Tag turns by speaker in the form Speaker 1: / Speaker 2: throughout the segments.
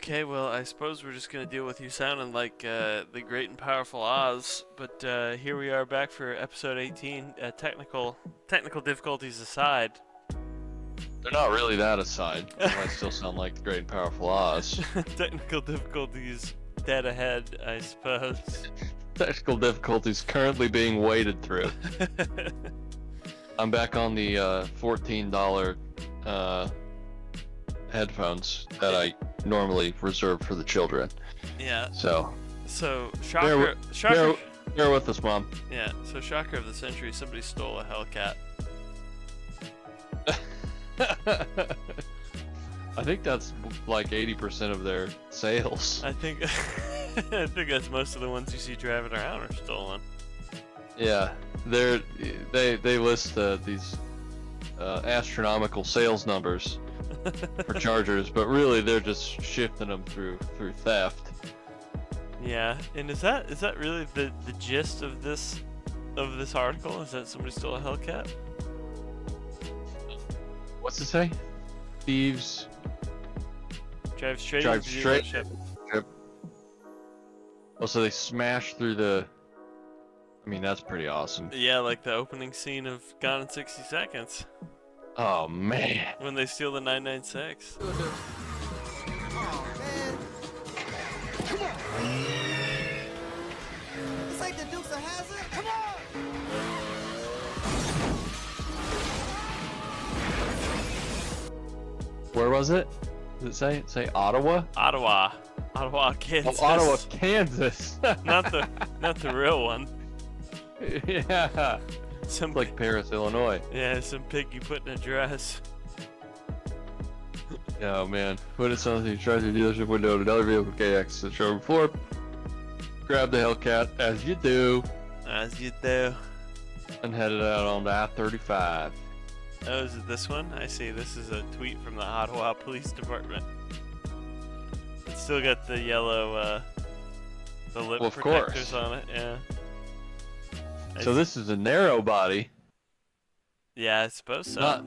Speaker 1: Okay, well, I suppose we're just gonna deal with you sounding like the great and powerful Oz. But here we are back for episode 18. Technical difficulties aside.
Speaker 2: They're not really that aside. They might still sound like the great and powerful Oz.
Speaker 1: Technical difficulties dead ahead, I suppose.
Speaker 2: Technical difficulties currently being waded through. I'm back on the $14 headphones that I normally reserve for the children.
Speaker 1: Yeah.
Speaker 2: So
Speaker 1: Shocker.
Speaker 2: bear with us, Mom.
Speaker 1: Yeah. So shocker of the century. Somebody stole a Hellcat.
Speaker 2: I think that's like 80% of their sales.
Speaker 1: I think that's most of the ones you see driving around are stolen.
Speaker 2: Yeah, they list these astronomical sales numbers for Chargers, but really they're just shifting them through theft.
Speaker 1: Yeah, and is that really the gist of this article? Is that somebody stole a Hellcat?
Speaker 2: What's it say? Thieves
Speaker 1: Drive straight.
Speaker 2: drive
Speaker 1: into the
Speaker 2: straight.
Speaker 1: dealership.
Speaker 2: Oh, so they smash through the. I mean, that's pretty awesome.
Speaker 1: Yeah, like the opening scene of Gone in 60 Seconds
Speaker 2: Oh man.
Speaker 1: when they steal the 996.
Speaker 3: Oh, man. Come on. This ain't the Dukes of Hazzard. Come on.
Speaker 2: Where was it? Does it say Ottawa?
Speaker 1: Ottawa, Kansas.
Speaker 2: Oh, Ottawa, Kansas.
Speaker 1: not the real one.
Speaker 2: Yeah.
Speaker 1: Some
Speaker 2: It's like Paris, Illinois.
Speaker 1: yeah, some pig you put in a dress.
Speaker 2: Oh man. When it's something you try through the dealership window to another vehicle KX to the showroom floor, grab the Hellcat as you do,
Speaker 1: As you do.
Speaker 2: and headed out on the I-35.
Speaker 1: Oh, is it this one? I see. This is a tweet from the Ottawa Police Department. It's still got the yellow, the lip
Speaker 2: Well, of
Speaker 1: protectors
Speaker 2: course.
Speaker 1: on it. Yeah.
Speaker 2: So this is a narrow body,
Speaker 1: Yeah, I suppose so.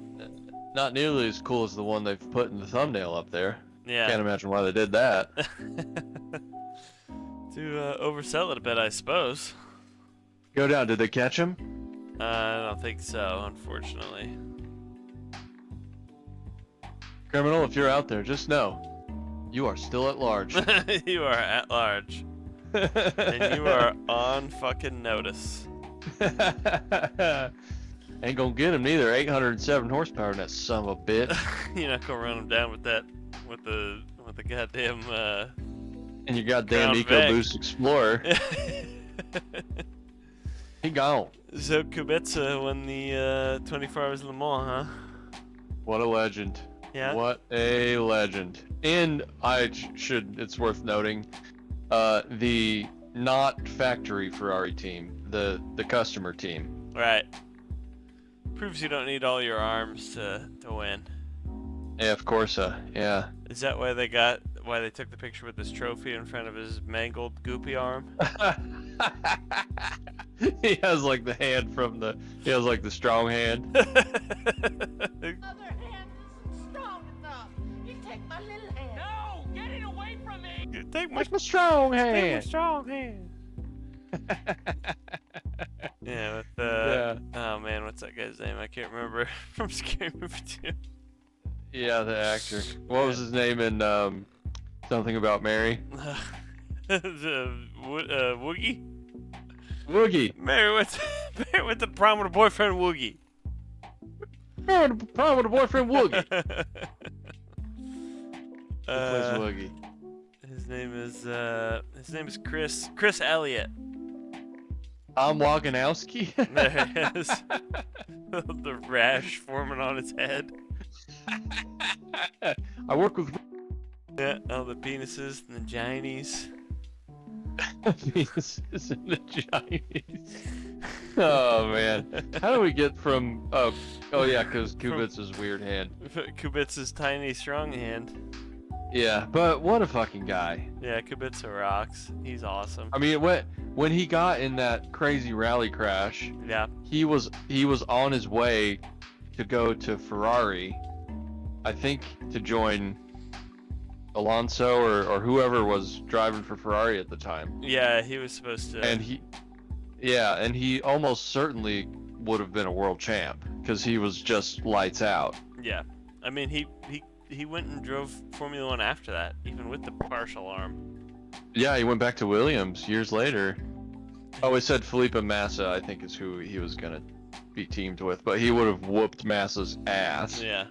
Speaker 2: not nearly as cool as the one they've put in the thumbnail up there.
Speaker 1: Yeah.
Speaker 2: Can't imagine why they did that.
Speaker 1: To oversell it a bit, I suppose.
Speaker 2: Go down. Did they catch him?
Speaker 1: I don't think so, unfortunately.
Speaker 2: Criminal, if you're out there, just know you are still at large.
Speaker 1: You are at large. And you are on fucking notice.
Speaker 2: Ain't gonna get him neither. 807 horsepower in that son of a bitch.
Speaker 1: You're not gonna run him down with that, with the goddamn,
Speaker 2: And your goddamn
Speaker 1: Crown Vic.
Speaker 2: EcoBoost Explorer. He gone.
Speaker 1: So Kubica won the 24 Hours of Le Mans, huh?
Speaker 2: What a legend.
Speaker 1: Yeah.
Speaker 2: What a legend. And it's worth noting, the not factory Ferrari team, the customer team.
Speaker 1: Right. Proves you don't need all your arms to win.
Speaker 2: Yeah, of course, yeah.
Speaker 1: Is that why they took the picture with this trophy in front of his mangled, goopy arm?
Speaker 2: He has like the hand he has like the strong hand.
Speaker 4: Other hand isn't strong enough. You take my little hand. No, get it away from me.
Speaker 1: Take my
Speaker 2: Where's my strong
Speaker 1: take my
Speaker 2: hand?
Speaker 1: strong hand. Yeah, with oh man, what's that guy's name? I can't remember from Scary Movie 2.
Speaker 2: Yeah, the actor. What was his name in something about Mary?
Speaker 1: Woogie?
Speaker 2: Woogie.
Speaker 1: Mary went to prom with her boyfriend Woogie.
Speaker 2: Oh, the problem with the boyfriend Woogie. Who plays
Speaker 1: Uh,
Speaker 2: Woogie?
Speaker 1: his name is Chris Elliott.
Speaker 2: I'm Waganowski.
Speaker 1: There he is. The rash forming on his head.
Speaker 2: I work with
Speaker 1: Yeah, all the penises and the ginies.
Speaker 2: penises and the Chinese. Oh man, how do we get from? Oh yeah, because Kubica's weird hand.
Speaker 1: Kubica's tiny, strong hand.
Speaker 2: Yeah, but what a fucking guy.
Speaker 1: Yeah, Kubica rocks. He's awesome.
Speaker 2: I mean, when he got in that crazy rally crash,
Speaker 1: Yeah.
Speaker 2: he was on his way to go to Ferrari, I think, to join Alonso or whoever was driving for Ferrari at the time.
Speaker 1: Yeah, he was supposed to.
Speaker 2: And he almost certainly would have been a world champ because he was just lights out.
Speaker 1: Yeah, I mean he went and drove Formula One after that, even with the partial arm.
Speaker 2: Yeah, he went back to Williams years later. Oh, it said Felipe Massa, I think is who he was gonna be teamed with, but he would have whooped Massa's ass.
Speaker 1: Yeah.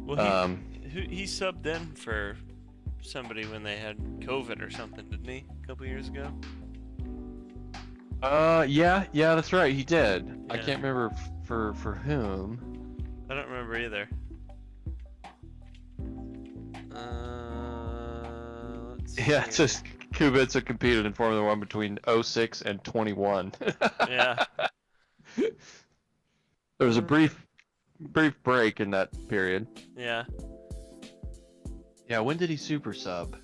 Speaker 1: Well, he subbed in for somebody when they had COVID or something, didn't he? A couple years ago.
Speaker 2: Yeah, that's right. He did.
Speaker 1: Yeah.
Speaker 2: I can't remember for whom.
Speaker 1: I don't remember either. Let's see.
Speaker 2: Yeah, it says Kubica competed in Formula One between 06 and 21.
Speaker 1: Yeah.
Speaker 2: There was a brief break in that period.
Speaker 1: Yeah.
Speaker 2: Yeah, when did he super sub?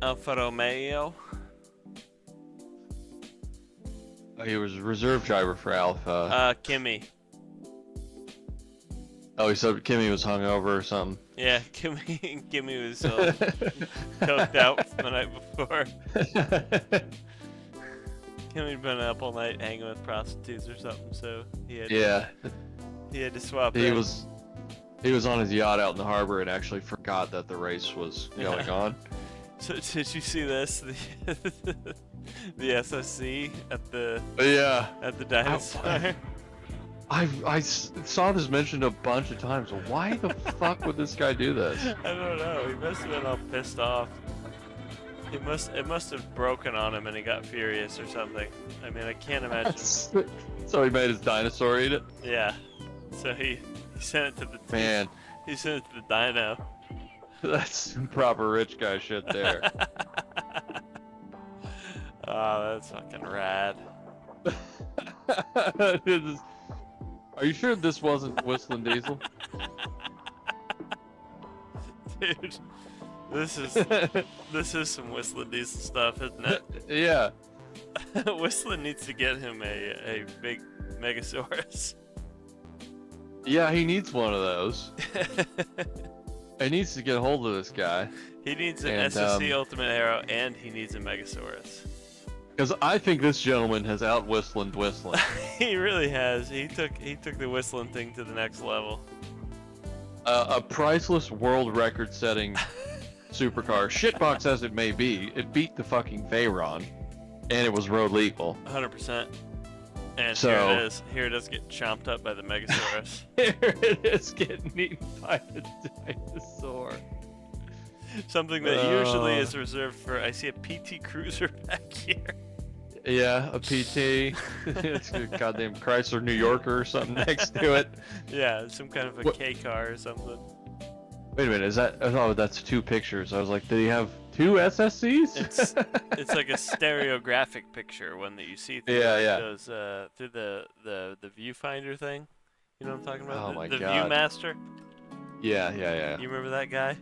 Speaker 1: Alfa Romeo.
Speaker 2: Oh, he was a reserve driver for Alpha.
Speaker 1: Kimmy.
Speaker 2: Oh, he said Kimmy was hungover or something.
Speaker 1: Yeah, Kimmy was coked out the night before. Kimmy'd been up all night hanging with prostitutes or something, so he had to swap.
Speaker 2: He was on his yacht out in the harbor and actually forgot that the race was going on.
Speaker 1: So did you see this? The SSC at the dinosaur.
Speaker 2: I saw this mentioned a bunch of times. Why the fuck would this guy do this?
Speaker 1: I don't know. He must have been all pissed off. It must have broken on him and he got furious or something. I mean, I can't imagine.
Speaker 2: So he made his dinosaur eat it?
Speaker 1: Yeah. So he sent it to the
Speaker 2: man.
Speaker 1: He sent it to the dino.
Speaker 2: That's some proper rich guy shit there.
Speaker 1: Oh, that's fucking rad.
Speaker 2: Are you sure this wasn't Whistling Diesel?
Speaker 1: Dude, this is some Whistling Diesel stuff, isn't it?
Speaker 2: Yeah.
Speaker 1: Whistling needs to get him a big Megasaurus.
Speaker 2: Yeah, he needs one of those. He needs to get a hold of this guy.
Speaker 1: He needs an SSC Ultimate Arrow and he needs a Megasaurus.
Speaker 2: Because I think this gentleman has out-whistling Whistling.
Speaker 1: He really has. He took the Whistling thing to the next level.
Speaker 2: A priceless world record-setting supercar, shitbox as it may be, it beat the fucking Veyron, and it was road legal.
Speaker 1: 100%. And
Speaker 2: so,
Speaker 1: here it is getting chomped up by the Megasaurus.
Speaker 2: Here it is getting eaten by the dinosaur.
Speaker 1: Something that usually is reserved for. I see a PT Cruiser back here.
Speaker 2: Yeah, a PT. It's a goddamn Chrysler New Yorker or something next to it.
Speaker 1: Yeah, some kind of a K car or something.
Speaker 2: Wait a minute, is that? Oh, that's two pictures. I was like, did he have two SSCs?
Speaker 1: It's like a stereographic picture, one that you see through those through the viewfinder thing. You know what I'm talking about?
Speaker 2: Oh my
Speaker 1: the
Speaker 2: god.
Speaker 1: Viewmaster.
Speaker 2: Yeah.
Speaker 1: You remember that guy?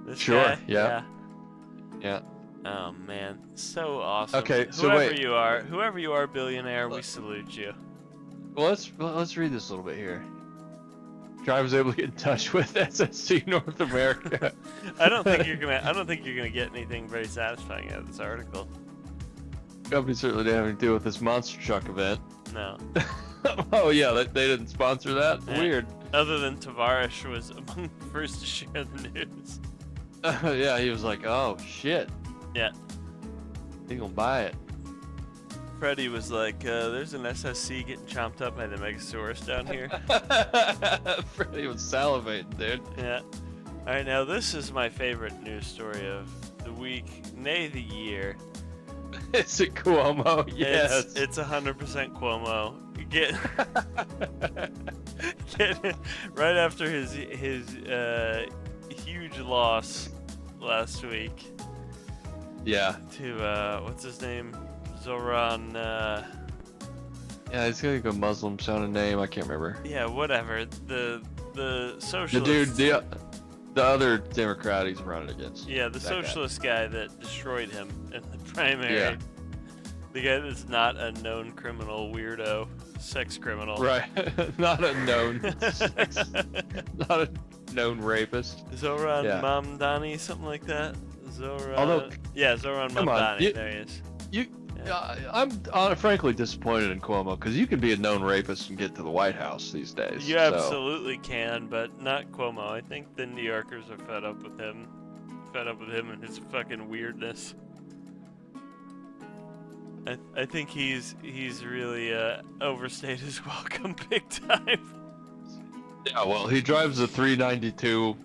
Speaker 1: This
Speaker 2: sure.
Speaker 1: guy?
Speaker 2: Yeah.
Speaker 1: Oh man, so awesome.
Speaker 2: Okay, so
Speaker 1: whoever you are, billionaire, we salute you.
Speaker 2: Well, let's read this a little bit here. Drive was able to get in touch with SSC North America.
Speaker 1: I don't think you're gonna get anything very satisfying out of this article.
Speaker 2: Company certainly didn't have anything to do with this monster truck event.
Speaker 1: No.
Speaker 2: Oh yeah, they didn't sponsor that.
Speaker 1: Yeah.
Speaker 2: Weird.
Speaker 1: Other than Tavares was among the first to share the news.
Speaker 2: Yeah, he was like, oh shit.
Speaker 1: Yeah.
Speaker 2: He gonna buy it.
Speaker 1: Freddie was like, there's an SSC getting chomped up by the Megasaurus down here.
Speaker 2: Freddie was salivating, dude.
Speaker 1: Yeah. Alright, now this is my favorite news story of the week, nay the year.
Speaker 2: Is it Cuomo? Yes.
Speaker 1: It's 100% Cuomo. Right after his huge loss last week.
Speaker 2: Yeah.
Speaker 1: To what's his name? Zoran.
Speaker 2: Yeah, it's got like a Muslim sounding name. I can't remember.
Speaker 1: Yeah, whatever. The socialist.
Speaker 2: The dude, the other Democrat he's running against.
Speaker 1: Yeah, the socialist guy that destroyed him in the primary.
Speaker 2: Yeah.
Speaker 1: The guy that's not a known criminal weirdo, sex criminal.
Speaker 2: Right. Not a known sex. known rapist.
Speaker 1: Zoran
Speaker 2: Yeah.
Speaker 1: Mamdani, something like that. Zoran.
Speaker 2: Although-
Speaker 1: yeah, Zoran
Speaker 2: Come on,
Speaker 1: Mamdani.
Speaker 2: you-
Speaker 1: There he is.
Speaker 2: I'm frankly disappointed in Cuomo because you can be a known rapist and get to the White House these days.
Speaker 1: You
Speaker 2: so.
Speaker 1: absolutely can, but not Cuomo. I think the New Yorkers are fed up with him. And his fucking weirdness. I think he's really overstayed his welcome big time.
Speaker 2: Yeah, well, he drives a 392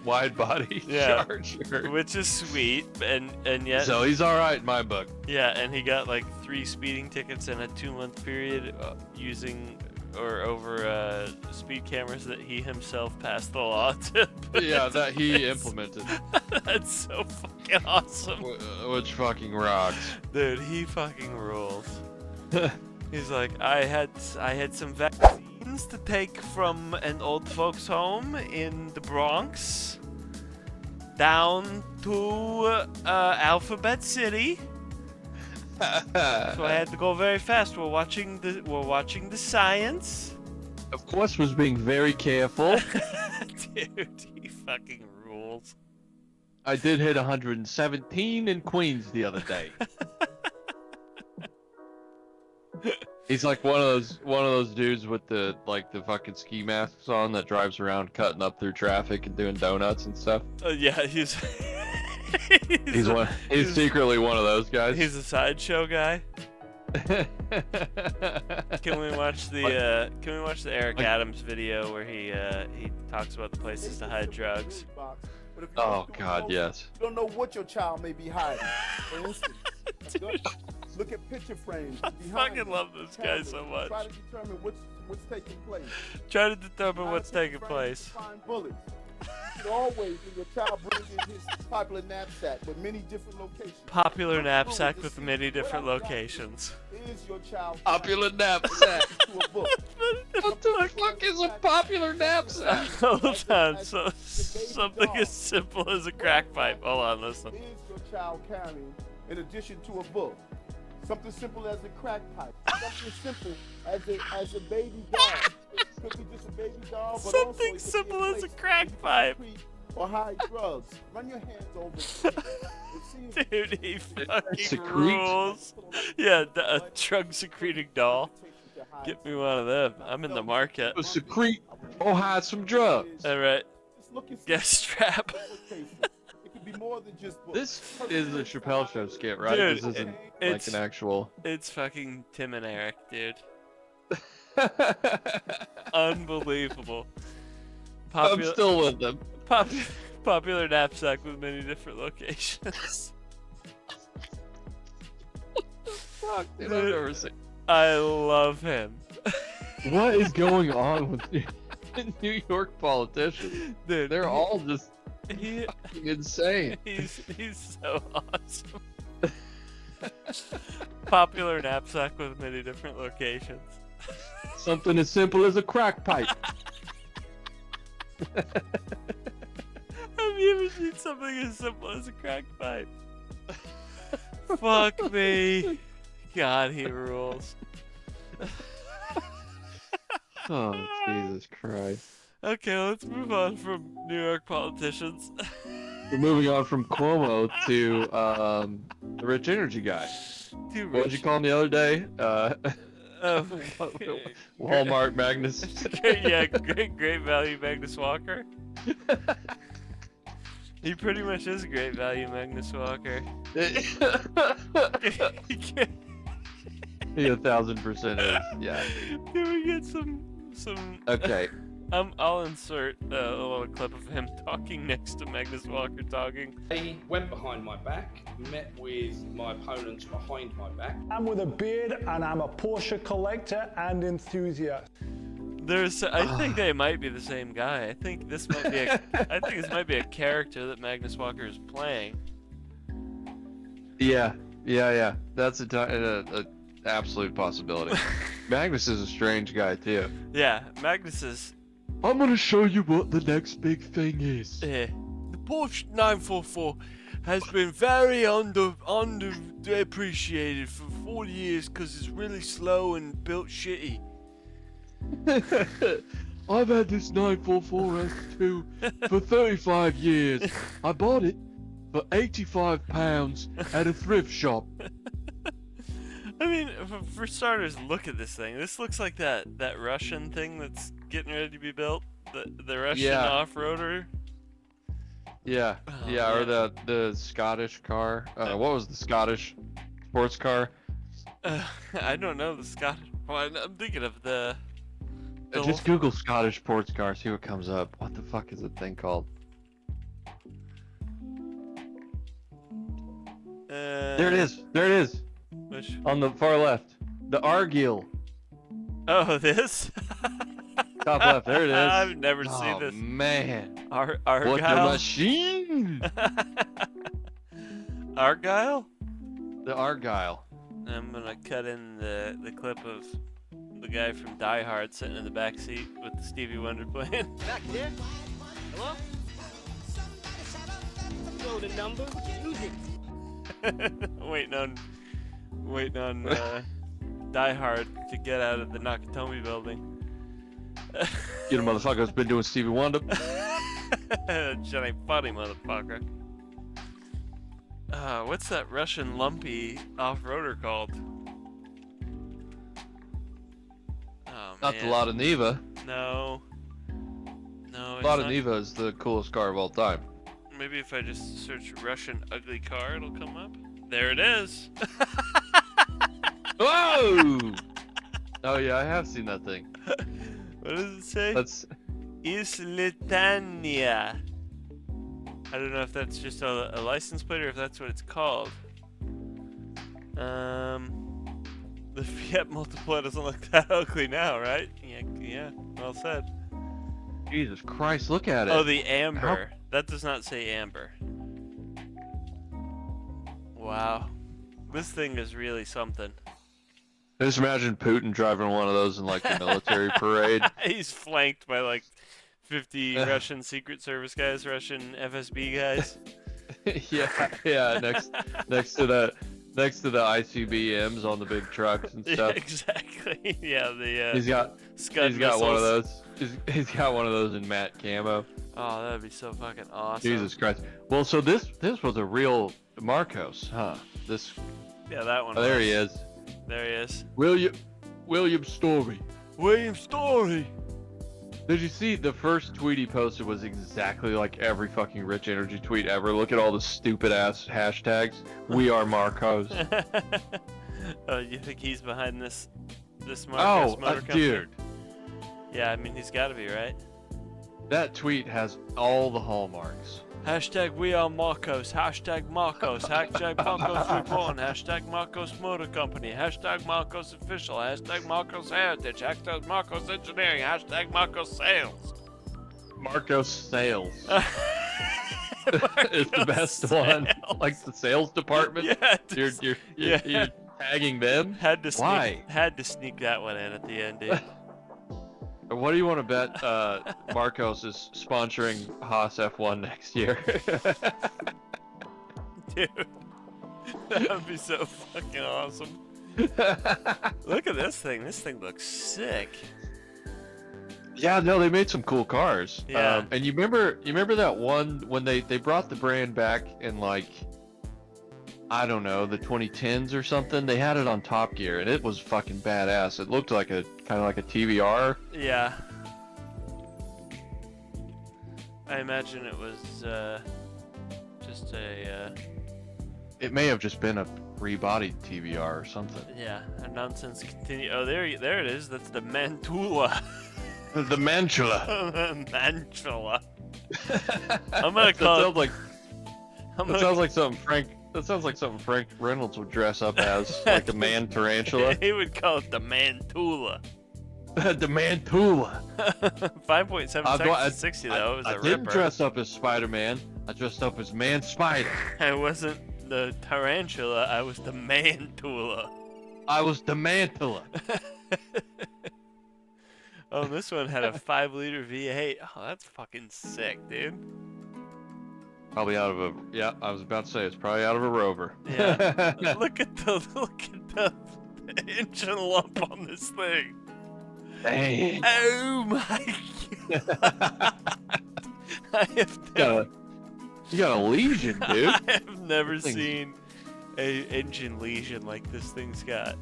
Speaker 2: wide body
Speaker 1: Yeah.
Speaker 2: Charger.
Speaker 1: Which is sweet, and yet
Speaker 2: So he's all right in my book.
Speaker 1: yeah, and he got like 3 speeding tickets in a 2-month period using or over speed cameras that he himself passed the law to. put
Speaker 2: Yeah,
Speaker 1: into
Speaker 2: that he
Speaker 1: place.
Speaker 2: implemented,
Speaker 1: That's so fucking awesome,
Speaker 2: which fucking rocks.
Speaker 1: dude. He fucking rules. He's like, I had some vaccines to take from an old folks' home in the Bronx down to Alphabet City. So I had to go very fast. We're watching the science.
Speaker 2: Of course, was being very careful.
Speaker 1: Dude, he fucking rules.
Speaker 2: I did hit 117 in Queens the other day. He's like one of those dudes with the fucking ski masks on that drives around cutting up through traffic and doing donuts and stuff.
Speaker 1: Yeah, he's
Speaker 2: He's secretly one of those guys.
Speaker 1: He's a sideshow guy. Can we watch the Eric Adams video where he talks about the places to hide drugs?
Speaker 2: Oh God, yes.
Speaker 3: You don't know what your child may be hiding. For instance, look at picture frames.
Speaker 1: I
Speaker 3: behind
Speaker 1: fucking love this guy
Speaker 3: cameras.
Speaker 1: so much.
Speaker 3: Try to determine what's taking place.
Speaker 1: Try to determine what's
Speaker 3: Behind
Speaker 1: taking
Speaker 3: picture frames,
Speaker 1: place.
Speaker 3: you find bullets. You should always, when your child brings in his popular knapsack with many different locations.
Speaker 1: Popular
Speaker 3: look
Speaker 1: knapsack
Speaker 3: through to
Speaker 1: with
Speaker 3: see
Speaker 1: many
Speaker 3: what
Speaker 1: different
Speaker 3: I've got
Speaker 1: locations.
Speaker 3: Is your child
Speaker 2: Popular knapsack.
Speaker 3: to a book?
Speaker 2: What the fuck is a popular knapsack?
Speaker 1: Hold on, so something as simple as a crack pipe. Hold on, listen.
Speaker 3: Is your child carrying, in addition to a book, something simple as a crack pipe, something simple as a baby doll? It could be just a baby doll, but
Speaker 1: Something
Speaker 3: also it could be
Speaker 1: simple as a
Speaker 3: place
Speaker 1: crack
Speaker 3: where you can
Speaker 1: pipe.
Speaker 3: secrete or hide drugs. Run your hands over it. It seems
Speaker 1: Dude, he fucking
Speaker 2: secrete?
Speaker 1: rules. Yeah, a drug secreting doll. Get me one of them. I'm in the market.
Speaker 2: Secrete or hide some drugs.
Speaker 1: All right,
Speaker 3: Just look and see
Speaker 1: guest strap.
Speaker 3: It could be more than just books.
Speaker 2: This is a Chappelle Show skit, right?
Speaker 1: Dude,
Speaker 2: This isn't like
Speaker 1: it's-
Speaker 2: an actual.
Speaker 1: It's fucking Tim and Eric, dude. Unbelievable.
Speaker 2: I'm still with them.
Speaker 1: Popular knapsack with many different locations.
Speaker 2: Fuck, dude, I've never seen.
Speaker 1: I love him.
Speaker 2: What is going on with New York politicians?
Speaker 1: Dude,
Speaker 2: They're all just
Speaker 1: he,
Speaker 2: fucking insane.
Speaker 1: he's so awesome. Popular knapsack with many different locations.
Speaker 2: Something as simple as a crack pipe.
Speaker 1: Have you ever seen something as simple as a crack pipe? Fuck me. God, he rules.
Speaker 2: Oh, Jesus Christ.
Speaker 1: Okay, let's move on from New York politicians.
Speaker 2: We're moving on from Cuomo to the rich energy guy.
Speaker 1: Too
Speaker 2: What did you call him the other day?
Speaker 1: Oh,
Speaker 2: Walmart Magnus.
Speaker 1: yeah, great value Magnus Walker. He pretty much is a great value Magnus Walker.
Speaker 2: He 1000% is. Yeah.
Speaker 1: Can we get some?
Speaker 2: Okay.
Speaker 1: I'll insert a little clip of him talking next to Magnus Walker talking.
Speaker 5: I went behind my back, met with my opponents behind my back.
Speaker 6: I'm with a beard and I'm a Porsche collector and enthusiast.
Speaker 1: I think they might be the same guy. I think this might be a character that Magnus Walker is playing.
Speaker 2: Yeah. That's a absolute possibility. Magnus is a strange guy too.
Speaker 1: Yeah, Magnus is.
Speaker 2: I'm gonna show you what the next big thing is.
Speaker 1: The Porsche 944 has been very underappreciated for 40 years because it's really slow and built shitty.
Speaker 2: I've had this 944S2 for 35 years. I bought it for £85 at a thrift shop.
Speaker 1: I mean, for starters, look at this thing. This looks like that Russian thing that's getting ready to be built. The Russian
Speaker 2: Yeah.
Speaker 1: off-roader.
Speaker 2: Yeah,
Speaker 1: Oh,
Speaker 2: yeah, or
Speaker 1: man.
Speaker 2: the Scottish car. What was the Scottish sports car?
Speaker 1: I don't know the Scottish. Well, I'm thinking of the
Speaker 2: Just Google Scottish sports car, see what comes up. What the fuck is the thing called? There it is. There it is.
Speaker 1: Which?
Speaker 2: On the far left. The Argyll.
Speaker 1: Oh, this?
Speaker 2: Top left. There it is.
Speaker 1: I've never
Speaker 2: Oh,
Speaker 1: seen this.
Speaker 2: man. What the
Speaker 1: Argyle?
Speaker 2: machine?
Speaker 1: Argyle?
Speaker 2: The Argyle.
Speaker 1: I'm gonna cut in the clip of the guy from Die Hard sitting in the back seat with the Stevie Wonder playing.
Speaker 7: Back there? Hello? Know the number? Use it.
Speaker 1: waiting on Die Hard to get out of the Nakatomi building.
Speaker 2: You know, motherfucker's been doing Stevie Wonder.
Speaker 1: Shit ain't funny, motherfucker. What's that Russian lumpy off-roader called? Oh,
Speaker 2: Not the
Speaker 1: man.
Speaker 2: Lada Niva.
Speaker 1: No. No, it's
Speaker 2: Lada
Speaker 1: not.
Speaker 2: Niva is the coolest car of all time.
Speaker 1: Maybe if I just search Russian ugly car, it'll come up. There it is.
Speaker 2: Whoa! Oh yeah, I have seen that thing.
Speaker 1: What does it say?
Speaker 2: That's
Speaker 1: Isletania. I don't know if that's just a license plate or if that's what it's called. The Fiat Multipla doesn't look that ugly now, right? Yeah, well said.
Speaker 2: Jesus Christ, look at it.
Speaker 1: Oh, the amber. That does not say amber. Wow. This thing is really something.
Speaker 2: Just imagine Putin driving one of those in like the military parade.
Speaker 1: He's flanked by like 50 Russian Secret Service guys, Russian FSB guys.
Speaker 2: yeah, next to the ICBMs on the big trucks and
Speaker 1: Yeah,
Speaker 2: stuff.
Speaker 1: exactly. Yeah, the
Speaker 2: He's got
Speaker 1: Scud
Speaker 2: he's got one of
Speaker 1: missiles.
Speaker 2: those. He's got one of those in matte camo.
Speaker 1: Oh, that'd be so fucking awesome.
Speaker 2: Jesus Christ. Well, so this was a real Marcos, huh? This.
Speaker 1: Yeah, that one.
Speaker 2: Oh, there
Speaker 1: was.
Speaker 2: he is.
Speaker 1: There he is.
Speaker 2: William Story.
Speaker 1: William Story.
Speaker 2: Did you see the first tweet he posted was exactly like every fucking Rich Energy tweet ever? Look at all the stupid ass hashtags. We are Marcos.
Speaker 1: Oh, you think he's behind this Marcos motor company?
Speaker 2: Dude.
Speaker 1: Yeah, I mean he's got to be, right?
Speaker 2: That tweet has all the hallmarks.
Speaker 1: Hashtag we are Marcos. Hashtag Marcos. Hashtag Marcos Reborn. Hashtag Marcos Motor Company. Hashtag Marcos Official. Hashtag Marcos Heritage. Hashtag Marcos Engineering. Hashtag Marcos Sales.
Speaker 2: Marcos Sales is the best one. Like the sales department.
Speaker 1: Yeah,
Speaker 2: You're tagging them.
Speaker 1: Had to sneak,
Speaker 2: Why?
Speaker 1: Had to sneak that one in at the end, dude.
Speaker 2: What do you want to bet Marcos is sponsoring Haas F1 next year?
Speaker 1: Dude, that would be so fucking awesome. Look at this thing. This thing looks sick.
Speaker 2: Yeah, no, they made some cool cars.
Speaker 1: Yeah.
Speaker 2: And you remember that one when they brought the brand back in like, I don't know, the 2010s or something? They had it on Top Gear and it was fucking badass. It looked like a kind of like a TVR.
Speaker 1: Yeah. I imagine it was just a
Speaker 2: It may have just been a rebodied TVR or something.
Speaker 1: yeah, a nonsense continue. Oh, there it is. That's the Mantula.
Speaker 2: The Mantula.
Speaker 1: Mantula. I'm gonna call it.
Speaker 2: That sounds like something Frank Reynolds would dress up as, like a man tarantula.
Speaker 1: He would call it the Mantula.
Speaker 2: The Mantula.
Speaker 1: 5.7 seconds to 60 though. It was
Speaker 2: I
Speaker 1: a
Speaker 2: didn't
Speaker 1: ripper.
Speaker 2: dress up as Spider-Man. I dressed up as Man Spider.
Speaker 1: I wasn't the tarantula. I was the Mantula.
Speaker 2: I was the Mantula.
Speaker 1: Oh, this one had a 5-liter V8. Oh, that's fucking sick, dude.
Speaker 2: Probably out of a I was about to say it's probably out of a Rover.
Speaker 1: Yeah. look at the engine lump on this thing.
Speaker 2: Dang.
Speaker 1: Oh my god. I have never,
Speaker 2: You got a lesion, dude.
Speaker 1: I have never
Speaker 2: Thing's-
Speaker 1: seen a engine lesion like this thing's got.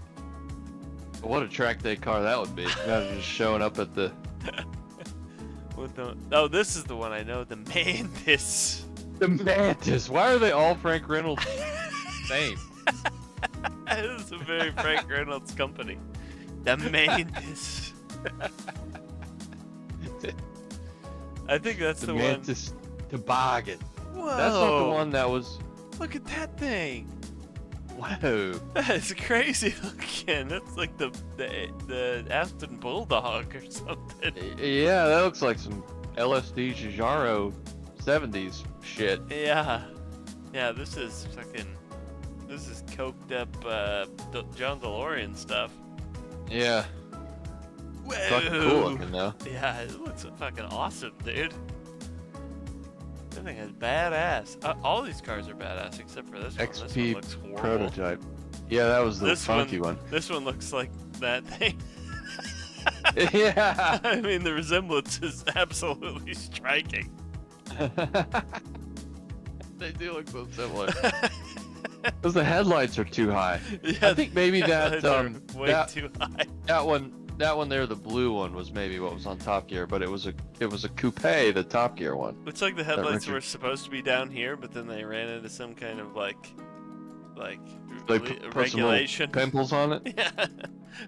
Speaker 2: What a track day car that would be. Imagine just showing up at the.
Speaker 1: With the, oh, this is the one I know, the Mantis.
Speaker 2: The Mantis. Why are they all Frank Reynolds' name?
Speaker 1: This is a very Frank Reynolds company. The Mantis. I think that's
Speaker 2: The
Speaker 1: the
Speaker 2: Mantis Toboggan.
Speaker 1: one. Whoa.
Speaker 2: That's not the one that was.
Speaker 1: Look at that thing.
Speaker 2: Whoa.
Speaker 1: That is crazy looking. That's like the Aston Bulldog or something.
Speaker 2: Yeah, that looks like some LSD Giugiaro 70s shit.
Speaker 1: Yeah. Yeah, this is coked up John DeLorean stuff.
Speaker 2: Yeah.
Speaker 1: Whoa.
Speaker 2: Fucking cool looking though.
Speaker 1: Yeah, it looks fucking awesome, dude. That thing is badass. All these cars are badass except for this one. This one
Speaker 2: XP
Speaker 1: looks horrible.
Speaker 2: prototype. Yeah, that was the
Speaker 1: This
Speaker 2: funky one.
Speaker 1: This one looks like that thing.
Speaker 2: Yeah.
Speaker 1: I mean, the resemblance is absolutely striking.
Speaker 2: They do look so similar. Because the headlights are too high.
Speaker 1: Yeah,
Speaker 2: I think maybe that
Speaker 1: headlights are way
Speaker 2: that,
Speaker 1: too high.
Speaker 2: that one there, the blue one, was maybe what was on Top Gear, but it was a coupe, the Top Gear one.
Speaker 1: Looks like the headlights
Speaker 2: Richard-
Speaker 1: were supposed to be down here, but then they ran into some kind of like
Speaker 2: They
Speaker 1: rela-
Speaker 2: put some little
Speaker 1: regulation.
Speaker 2: pimples on it.
Speaker 1: Yeah,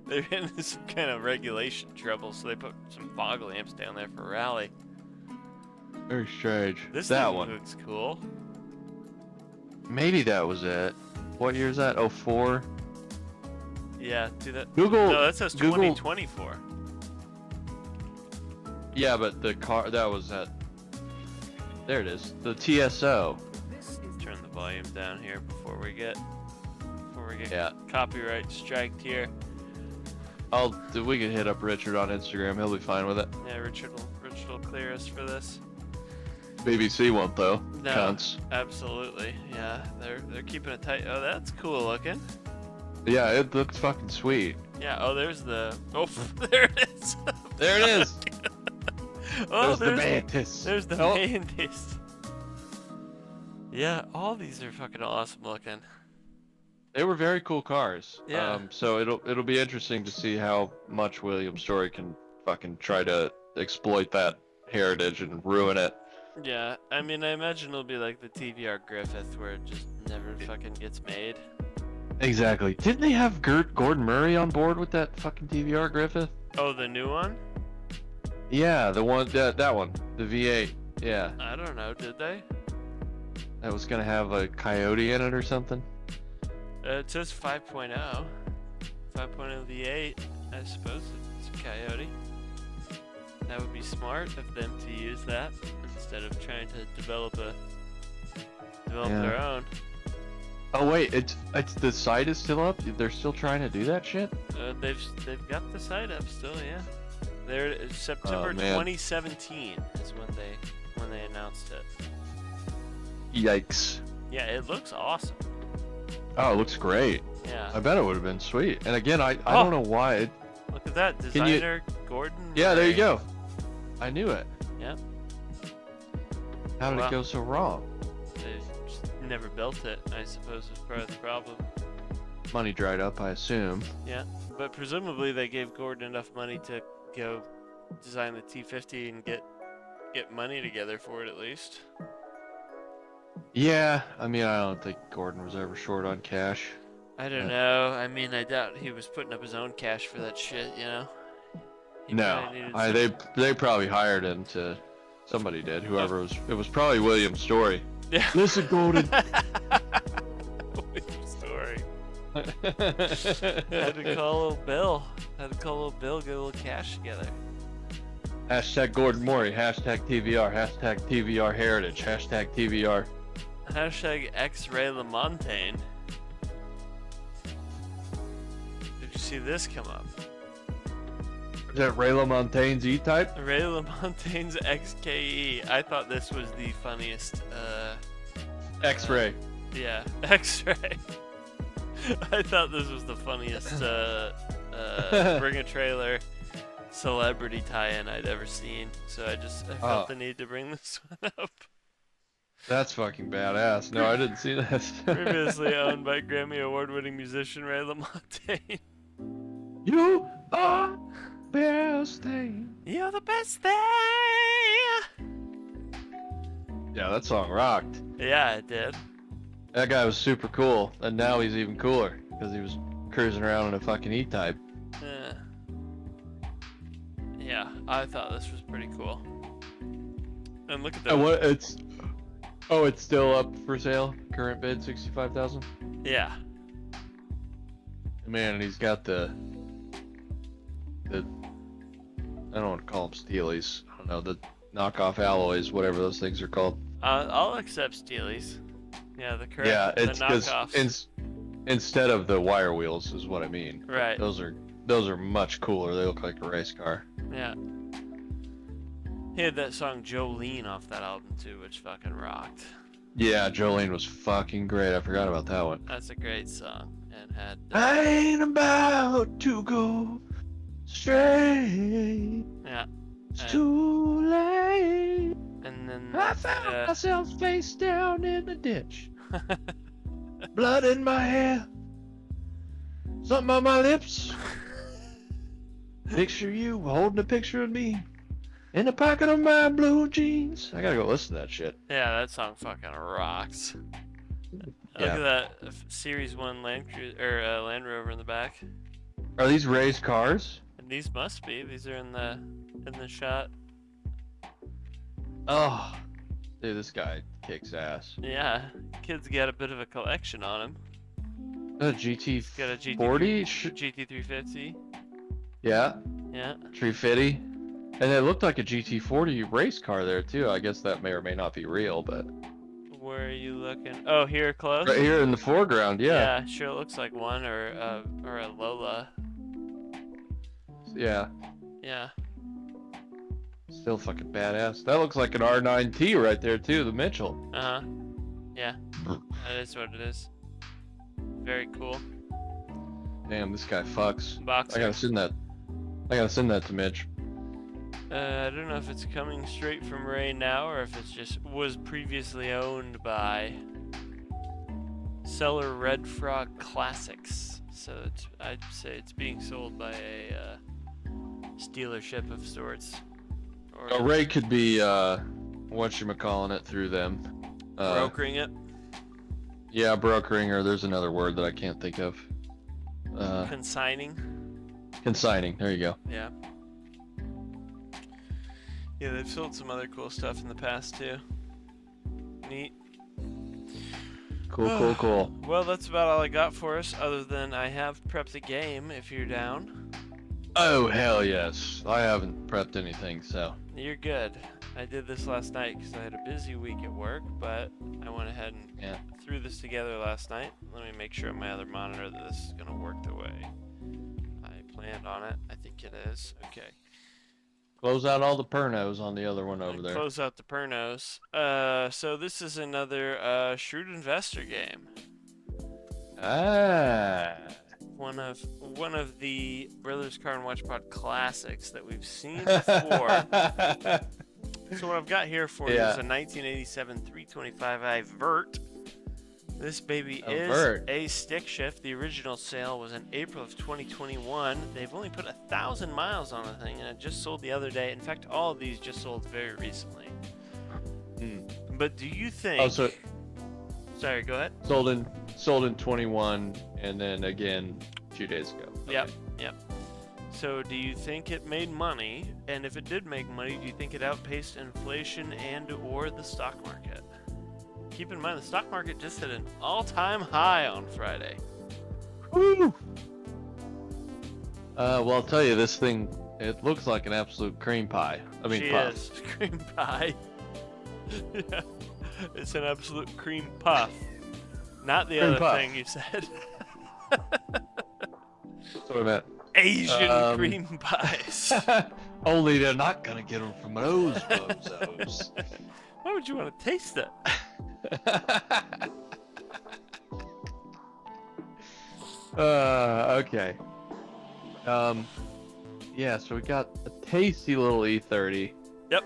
Speaker 1: they ran into some kind of regulation trouble, so they put some fog lamps down there for rally.
Speaker 2: Very strange.
Speaker 1: This
Speaker 2: that
Speaker 1: thing
Speaker 2: one.
Speaker 1: looks cool.
Speaker 2: Maybe that was it. What year is that? 04?
Speaker 1: Yeah, do that.
Speaker 2: Google.
Speaker 1: No, that says
Speaker 2: Google.
Speaker 1: 2024.
Speaker 2: Yeah, but the car that was at. There it is. The TSO.
Speaker 1: Let's turn the volume down here before we get
Speaker 2: Yeah.
Speaker 1: copyright striked here.
Speaker 2: We can hit up Richard on Instagram. He'll be fine with it.
Speaker 1: Yeah, Richard will clear us for this.
Speaker 2: BBC won't though.
Speaker 1: No,
Speaker 2: Cunts.
Speaker 1: absolutely. Yeah, they're keeping it tight. Oh, that's cool looking.
Speaker 2: Yeah, it looks fucking sweet.
Speaker 1: Yeah. Oh, there's the. Oh, there it is.
Speaker 2: There it is.
Speaker 1: Oh,
Speaker 2: There's the Mantis.
Speaker 1: There's the
Speaker 2: Oh.
Speaker 1: Mantis. Yeah, all these are fucking awesome looking.
Speaker 2: They were very cool cars.
Speaker 1: Yeah.
Speaker 2: So it'll be interesting to see how much William Story can fucking try to exploit that heritage and ruin it.
Speaker 1: Yeah, I mean, I imagine it'll be like the TVR Griffith, where it just never fucking gets made.
Speaker 2: Exactly. Didn't they have Gordon Murray on board with that fucking TVR Griffith?
Speaker 1: Oh, the new one?
Speaker 2: Yeah, the one that one, the V8. Yeah,
Speaker 1: I don't know. Did they?
Speaker 2: that was gonna have a coyote in it or something.
Speaker 1: It says 5.0. 5.0 V8. I suppose it's a coyote. That would be smart of them to use that instead of trying to develop
Speaker 2: Yeah.
Speaker 1: their own.
Speaker 2: Oh wait, it's the site is still up. They're still trying to do that shit.
Speaker 1: They've got the site up still, yeah. There, September
Speaker 2: Oh, man.
Speaker 1: 2017 is when they announced it.
Speaker 2: Yikes!
Speaker 1: Yeah, it looks awesome.
Speaker 2: Oh, it looks great.
Speaker 1: Yeah.
Speaker 2: I bet it would have been sweet. And again, I
Speaker 1: Oh.
Speaker 2: don't know why.
Speaker 1: Look at that,
Speaker 2: Can you-
Speaker 1: designer Gordon.
Speaker 2: Yeah, there you
Speaker 1: Murray.
Speaker 2: go. I knew it.
Speaker 1: Yep.
Speaker 2: How did
Speaker 1: Wow.
Speaker 2: it go so wrong?
Speaker 1: They just never built it, I suppose, is part of the problem.
Speaker 2: Money dried up, I assume.
Speaker 1: Yeah, but presumably they gave Gordon enough money to go design the T50 and get money together for it at least.
Speaker 2: Yeah, I mean, I don't think Gordon was ever short on cash.
Speaker 1: I don't
Speaker 2: Yeah.
Speaker 1: know. I mean, I doubt he was putting up his own cash for that shit, you know? He
Speaker 2: No,
Speaker 1: probably needed
Speaker 2: they probably hired him to. Somebody did. Whoever was. It was probably William Story.
Speaker 1: Yeah.
Speaker 2: Listen, Gordon.
Speaker 1: Story. Had to call old Bill. Had to call old Bill, get a little cash together.
Speaker 2: Hashtag Gordon Murray. Hashtag TVR. Hashtag TVR Heritage. Hashtag TVR.
Speaker 1: Hashtag X-Ray LaMontagne. Did you see this come up?
Speaker 2: Is that Ray LaMontagne's E-Type?
Speaker 1: Ray LaMontagne's XKE. I thought this was the funniest,
Speaker 2: X-Ray.
Speaker 1: yeah, X-Ray. I thought this was the funniest, bring a trailer celebrity tie-in I'd ever seen, so I felt the need to bring this one up.
Speaker 2: That's fucking badass. No, I didn't see this.
Speaker 1: Previously owned by Grammy Award-winning musician Ray LaMontagne.
Speaker 2: You are best thing.
Speaker 1: You're the best thing.
Speaker 2: Yeah, that song rocked.
Speaker 1: Yeah, it did.
Speaker 2: That guy was super cool, and now he's even cooler because he was cruising around in a fucking E-Type.
Speaker 1: Yeah, I thought this was pretty cool. And look at that.
Speaker 2: And what it's still up for sale. Current bid $65,000.
Speaker 1: Yeah.
Speaker 2: Man, and he's got the I don't want to call them steelies. I don't know, the knockoff alloys, whatever those things are called.
Speaker 1: I'll accept Steelies. Yeah, the correct.
Speaker 2: Yeah,
Speaker 1: the
Speaker 2: it's because
Speaker 1: knockoffs.
Speaker 2: instead of the wire wheels is what I mean.
Speaker 1: Right.
Speaker 2: Those are much cooler. They look like a race car.
Speaker 1: Yeah. He had that song Jolene off that album too, which fucking rocked.
Speaker 2: Yeah, Jolene was fucking great. I forgot about that one.
Speaker 1: That's a great song, and had.
Speaker 2: I ain't about to go straight.
Speaker 1: Yeah.
Speaker 2: It's too late.
Speaker 1: And then.
Speaker 2: I found myself face down in the ditch. Blood in my hair. Something on my lips. Picture you holding a picture of me in the pocket of my blue jeans. I gotta go listen to that shit.
Speaker 1: Yeah, that song fucking rocks. Look
Speaker 2: Yeah.
Speaker 1: at that Series 1 Land Rover in the back.
Speaker 2: Are these raised cars?
Speaker 1: And these must be. These are in the shot.
Speaker 2: Oh, dude, this guy kicks ass.
Speaker 1: Yeah, kid's got a bit of a collection on him.
Speaker 2: A GT
Speaker 1: Got a GT
Speaker 2: 40?
Speaker 1: GT350.
Speaker 2: Yeah,
Speaker 1: Yeah.
Speaker 2: 350. And it looked like a GT40 race car there too. I guess that may or may not be real, but
Speaker 1: Where are you looking? Oh, here close.
Speaker 2: right here in the foreground, yeah.
Speaker 1: Sure looks like one or a Lola.
Speaker 2: Yeah.
Speaker 1: Yeah.
Speaker 2: Still fucking badass. That looks like an R9T right there too, the Mitchell.
Speaker 1: Uh huh. Yeah. That is what it is. Very cool.
Speaker 2: Damn, this guy fucks.
Speaker 1: Boxer.
Speaker 2: I gotta send that to Mitch.
Speaker 1: I don't know if it's coming straight from Ray now or if it's just was previously owned by seller Red Frog Classics. So I'd say it's being sold by a dealership of sorts. Or
Speaker 2: Ray could be whatchamacalling it through them.
Speaker 1: brokering it.
Speaker 2: Yeah, brokering, or there's another word that I can't think of.
Speaker 1: Consigning.
Speaker 2: Consigning, there you go.
Speaker 1: Yeah. Yeah, they've sold some other cool stuff in the past too. Neat.
Speaker 2: Cool.
Speaker 1: Well, that's about all I got for us, other than I have prepped the game if you're down.
Speaker 2: Oh, hell yes. I haven't prepped anything, so.
Speaker 1: You're good. I did this last night because I had a busy week at work, but I went ahead and threw this together last night. Let me make sure on my other monitor that this is going to work the way I planned on it. I think it is. Okay.
Speaker 2: Close out all the pernos on the other one over there.
Speaker 1: Close out the pernos. So this is another Shrewd Investor game.
Speaker 2: Ah.
Speaker 1: One of the Brothers Car and Watch Pod classics that we've seen before. So what I've got here for you is a 1987 325i Vert. This baby is a stick shift. The original sale was in April of 2021. They've only put 1,000 miles on the thing, and it just sold the other day. In fact, all of these just sold very recently. But do you think?
Speaker 2: Oh, so
Speaker 1: sorry, go ahead.
Speaker 2: sold in 21, and then again 2 days ago. Okay.
Speaker 1: Yep. So do you think it made money? And if it did make money, do you think it outpaced inflation and or the stock market? Keep in mind, the stock market just hit an all-time high on Friday.
Speaker 2: Woo! Well, I'll tell you, this thing, it looks like an absolute cream pie. I mean,
Speaker 1: She
Speaker 2: puff.
Speaker 1: is. Cream pie. Yeah. It's an absolute cream puff. Not the
Speaker 2: Cream
Speaker 1: other
Speaker 2: puff.
Speaker 1: thing you said.
Speaker 2: That's what I meant.
Speaker 1: Asian cream pies.
Speaker 2: Only they're not gonna get them from those bozos.
Speaker 1: Why would you want to taste it?
Speaker 2: Okay. Yeah, so we got a tasty little E30.
Speaker 1: Yep.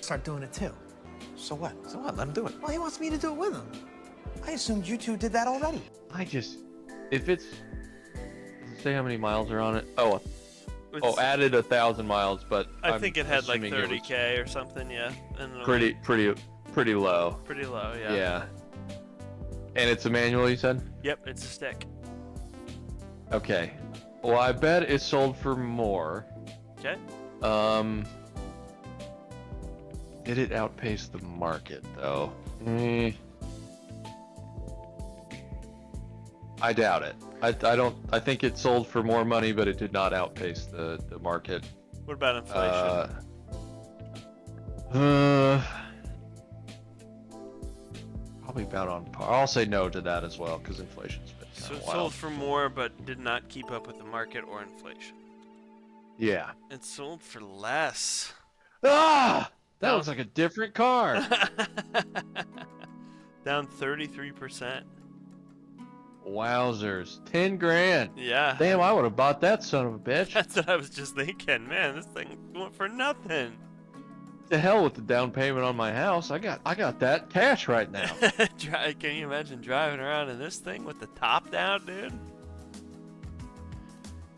Speaker 8: Start doing it too. So what? So what? Let him do it. Well, he wants me to do it with him. I assumed you two did that already.
Speaker 2: If it's, does it say how many miles are on it? Oh, added 1,000 miles, but
Speaker 1: I think it had like
Speaker 2: assuming it was
Speaker 1: 30K or something, yeah. And
Speaker 2: pretty low.
Speaker 1: Pretty low, yeah.
Speaker 2: Yeah. And it's a manual, you said?
Speaker 1: Yep, it's a stick.
Speaker 2: Okay. Well, I bet it sold for more.
Speaker 1: Okay.
Speaker 2: Did it outpace the market though? I doubt it. I think it sold for more money, but it did not outpace the market.
Speaker 1: What about inflation?
Speaker 2: Probably about on par. I'll say no to that as well, because inflation's been
Speaker 1: So
Speaker 2: kinda
Speaker 1: it
Speaker 2: wild.
Speaker 1: sold for more, but did not keep up with the market or inflation.
Speaker 2: Yeah.
Speaker 1: It sold for less.
Speaker 2: Ah! That
Speaker 1: Down-
Speaker 2: looks like a different car.
Speaker 1: Down 33%.
Speaker 2: Wowzers. 10 grand.
Speaker 1: Yeah.
Speaker 2: Damn, I would have bought that son of a bitch.
Speaker 1: That's what I was just thinking. Man, this thing went for nothing.
Speaker 2: To hell with the down payment on my house. I got that cash right now.
Speaker 1: Can you imagine driving around in this thing with the top down, dude?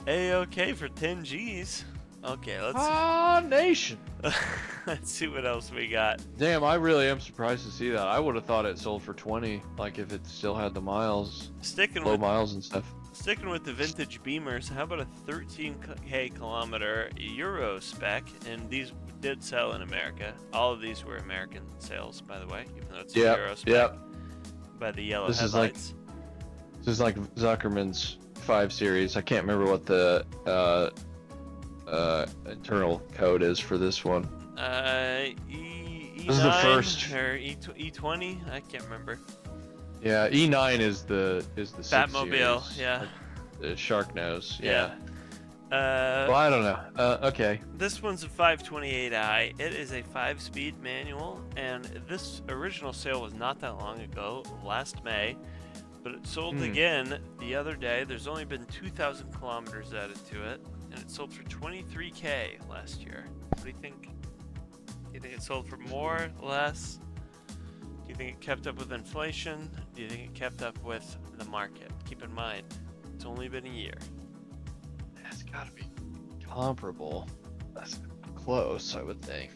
Speaker 1: A-okay for 10 G's. Okay,
Speaker 2: Nation.
Speaker 1: let's see what else we got.
Speaker 2: Damn, I really am surprised to see that. I would have thought it sold for 20, like if it still had the miles, low miles and stuff.
Speaker 1: Sticking with the vintage Beamers, how about a 13K kilometer Euro spec? And these did sell in America. All of these were American sales, by the way, even though it's a Euro spec.
Speaker 2: Yep.
Speaker 1: By the yellow
Speaker 2: This
Speaker 1: headlights.
Speaker 2: is like Zuckerman's 5 Series. I can't remember what the internal code is for this one.
Speaker 1: E9
Speaker 2: This is the first.
Speaker 1: or E20? I can't remember.
Speaker 2: Yeah, E9 is the 6
Speaker 1: Batmobile,
Speaker 2: Series.
Speaker 1: yeah.
Speaker 2: The shark nose.
Speaker 1: Yeah.
Speaker 2: Well, I don't know. Okay.
Speaker 1: This one's a 528i. It is a 5-speed manual, and this original sale was not that long ago, last May, but it sold again the other day. There's only been 2,000 kilometers added to it, and it sold for 23K last year. What do you think? Do you think it sold for more, less? Do you think it kept up with inflation? Do you think it kept up with the market? Keep in mind, it's only been a year.
Speaker 2: That's gotta be comparable. That's close, I would think.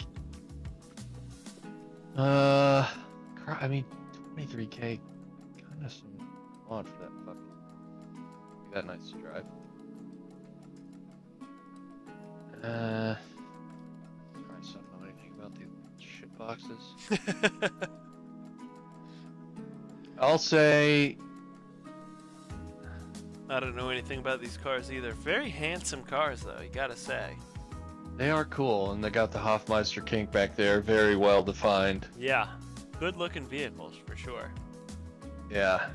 Speaker 2: I mean, 23K, kind of some on for that fucking. That nice to drive. Christ, I don't know anything about these shit boxes. I'll say.
Speaker 1: I don't know anything about these cars either. Very handsome cars, though, you gotta say.
Speaker 2: They are cool, and they got the Hofmeister kink back there, very well defined.
Speaker 1: Yeah, good-looking vehicles for sure.
Speaker 2: Yeah.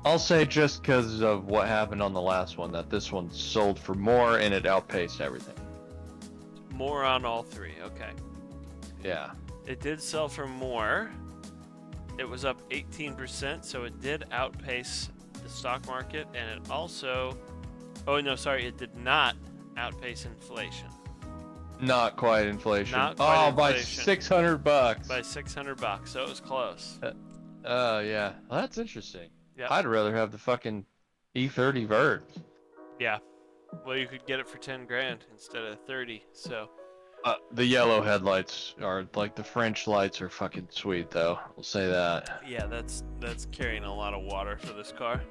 Speaker 2: I'll say just because of what happened on the last one, that this one sold for more and it outpaced everything.
Speaker 1: More on all three, okay.
Speaker 2: Yeah.
Speaker 1: It did sell for more. It was up 18%, so it did outpace the stock market, and it also... Oh, no, sorry, it did not outpace inflation.
Speaker 2: Not quite inflation.
Speaker 1: Not quite inflation.
Speaker 2: By $600.
Speaker 1: By $600, so it was close.
Speaker 2: Yeah. Well, that's interesting.
Speaker 1: Yep.
Speaker 2: I'd rather have the fucking E30 Vert.
Speaker 1: Yeah. Well, you could get it for 10 grand instead of 30, so...
Speaker 2: The yellow headlights are, like, the French lights are fucking sweet, though. We'll say that.
Speaker 1: Yeah, that's carrying a lot of water for this car.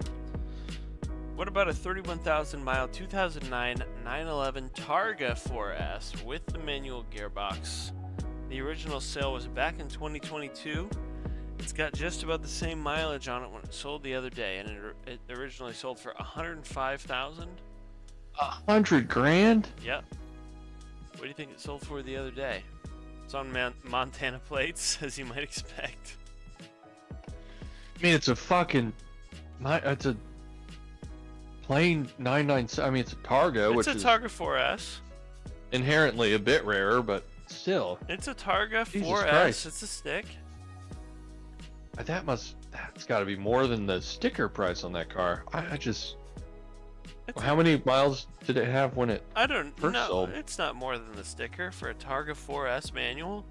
Speaker 1: What about a 31,000 mile 2009 911 Targa 4S with the manual gearbox? The original sale was back in 2022. It's got just about the same mileage on it when it sold the other day, and it originally sold for 105,000.
Speaker 2: 100 grand?
Speaker 1: Yep. What do you think it sold for the other day? It's on Montana plates, as you might expect.
Speaker 2: I mean, it's a fucking... It's a plain 997... I mean, it's a Targa, which is...
Speaker 1: It's a Targa 4S.
Speaker 2: Inherently a bit rarer, but still.
Speaker 1: It's a Targa
Speaker 2: Jesus
Speaker 1: 4S.
Speaker 2: Christ.
Speaker 1: It's a stick.
Speaker 2: That's got to be more than the sticker price on that car. How many miles did it have when it
Speaker 1: I don't
Speaker 2: first
Speaker 1: know.
Speaker 2: sold?
Speaker 1: It's not more than the sticker for a Targa 4S manual.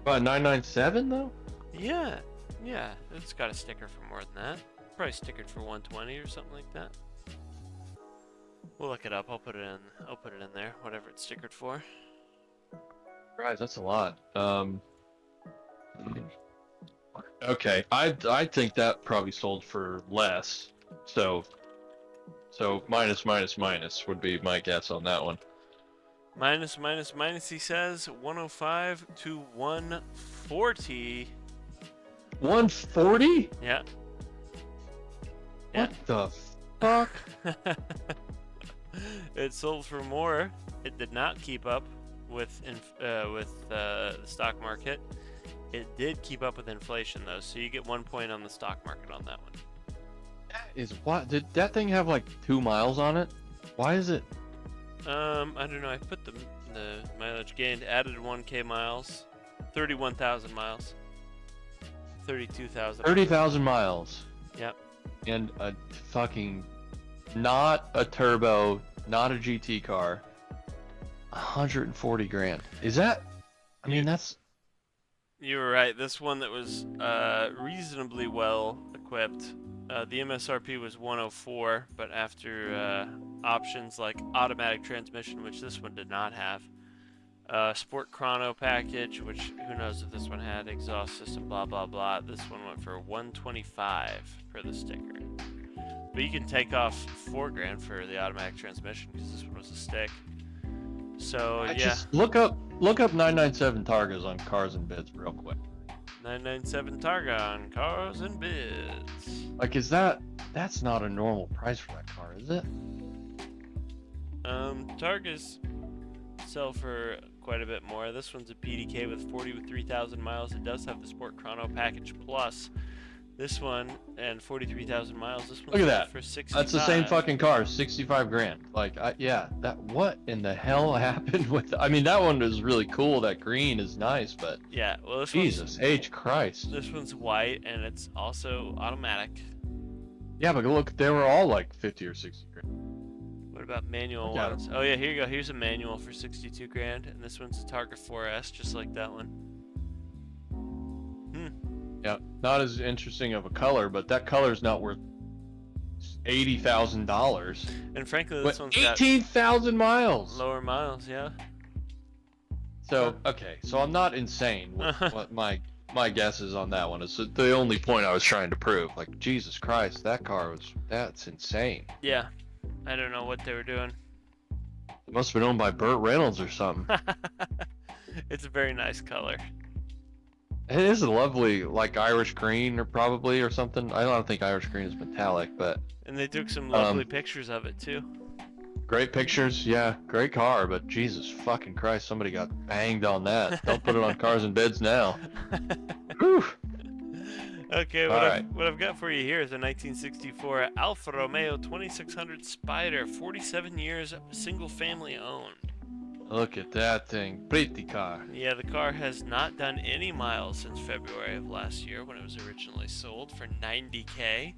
Speaker 2: About 997 though?
Speaker 1: Yeah, yeah. It's got a sticker for more than that. Probably stickered for 120 or something like that. We'll look it up. I'll put it in there. Whatever it's stickered for.
Speaker 2: Right, that's a lot. Okay, I think that probably sold for less. So minus would be my guess on that one.
Speaker 1: Minus, he says 105 to 140.
Speaker 2: 140?
Speaker 1: Yeah.
Speaker 2: What the fuck?
Speaker 1: It sold for more. It did not keep up with the stock market. It did keep up with inflation though, so you get 1 point on the stock market on that one.
Speaker 2: That is what? Did that thing have like 2 miles on it? Why is it?
Speaker 1: I don't know. I put the mileage gained, added 1K miles, 31,000 miles, 32,000.
Speaker 2: 30,000 miles.
Speaker 1: Yep.
Speaker 2: And a fucking, not a turbo, not a GT car. 140 grand. Is that? I mean, that's.
Speaker 1: You were right. This one that was reasonably well equipped. The MSRP was 104, but after options like automatic transmission, which this one did not have, sport chrono package, which who knows if this one had, exhaust system, blah blah blah. This one went for 125 for the sticker. But you can take off 4 grand for the automatic transmission because this one was a stick. So yeah.
Speaker 2: Just look up 997 Targas on Cars and Bids real quick.
Speaker 1: 997 Targa on Cars and Bids.
Speaker 2: Like, that's not a normal price for that car, is it?
Speaker 1: Targas sell for quite a bit more. This one's a PDK with 43,000 miles. It does have the Sport Chrono package plus. This one and 43,000 miles. This one's
Speaker 2: Look at that.
Speaker 1: For 65.
Speaker 2: That's the same fucking car, 65 grand. Like, yeah, that, what in the hell happened with, I mean, that one is really cool. That green is nice, but
Speaker 1: yeah, well, this
Speaker 2: Jesus H Christ.
Speaker 1: This one's white and it's also automatic.
Speaker 2: Yeah, but look, they were all like 50 or 60 grand.
Speaker 1: What about manual
Speaker 2: Yeah.
Speaker 1: ones? Oh yeah, here you go. Here's a manual for 62 grand, and this one's a Targa 4S, just like that one.
Speaker 2: Yeah, not as interesting of a color, but that color's not worth $80,000.
Speaker 1: And frankly, this one's got
Speaker 2: 18,000 miles.
Speaker 1: lower miles, yeah.
Speaker 2: So okay, so I'm not insane. What my guess is on that one is the only point I was trying to prove. Like, Jesus Christ, that's insane.
Speaker 1: Yeah, I don't know what they were doing.
Speaker 2: It must have been owned by Burt Reynolds or something.
Speaker 1: It's a very nice color.
Speaker 2: It is a lovely, like, Irish green or something. I don't think Irish green is metallic, but
Speaker 1: And they took some lovely pictures of it too.
Speaker 2: great pictures. Yeah, great car, but Jesus fucking Christ, somebody got banged on that. Don't put it on Cars and Bids now. Whew.
Speaker 1: Okay,
Speaker 2: All right.
Speaker 1: what I've got for you here is a 1964 Alfa Romeo 2600 Spider, 47 years, single family owned.
Speaker 2: Look at that thing. Pretty car.
Speaker 1: Yeah, the car has not done any miles since February of last year when it was originally sold for $90K.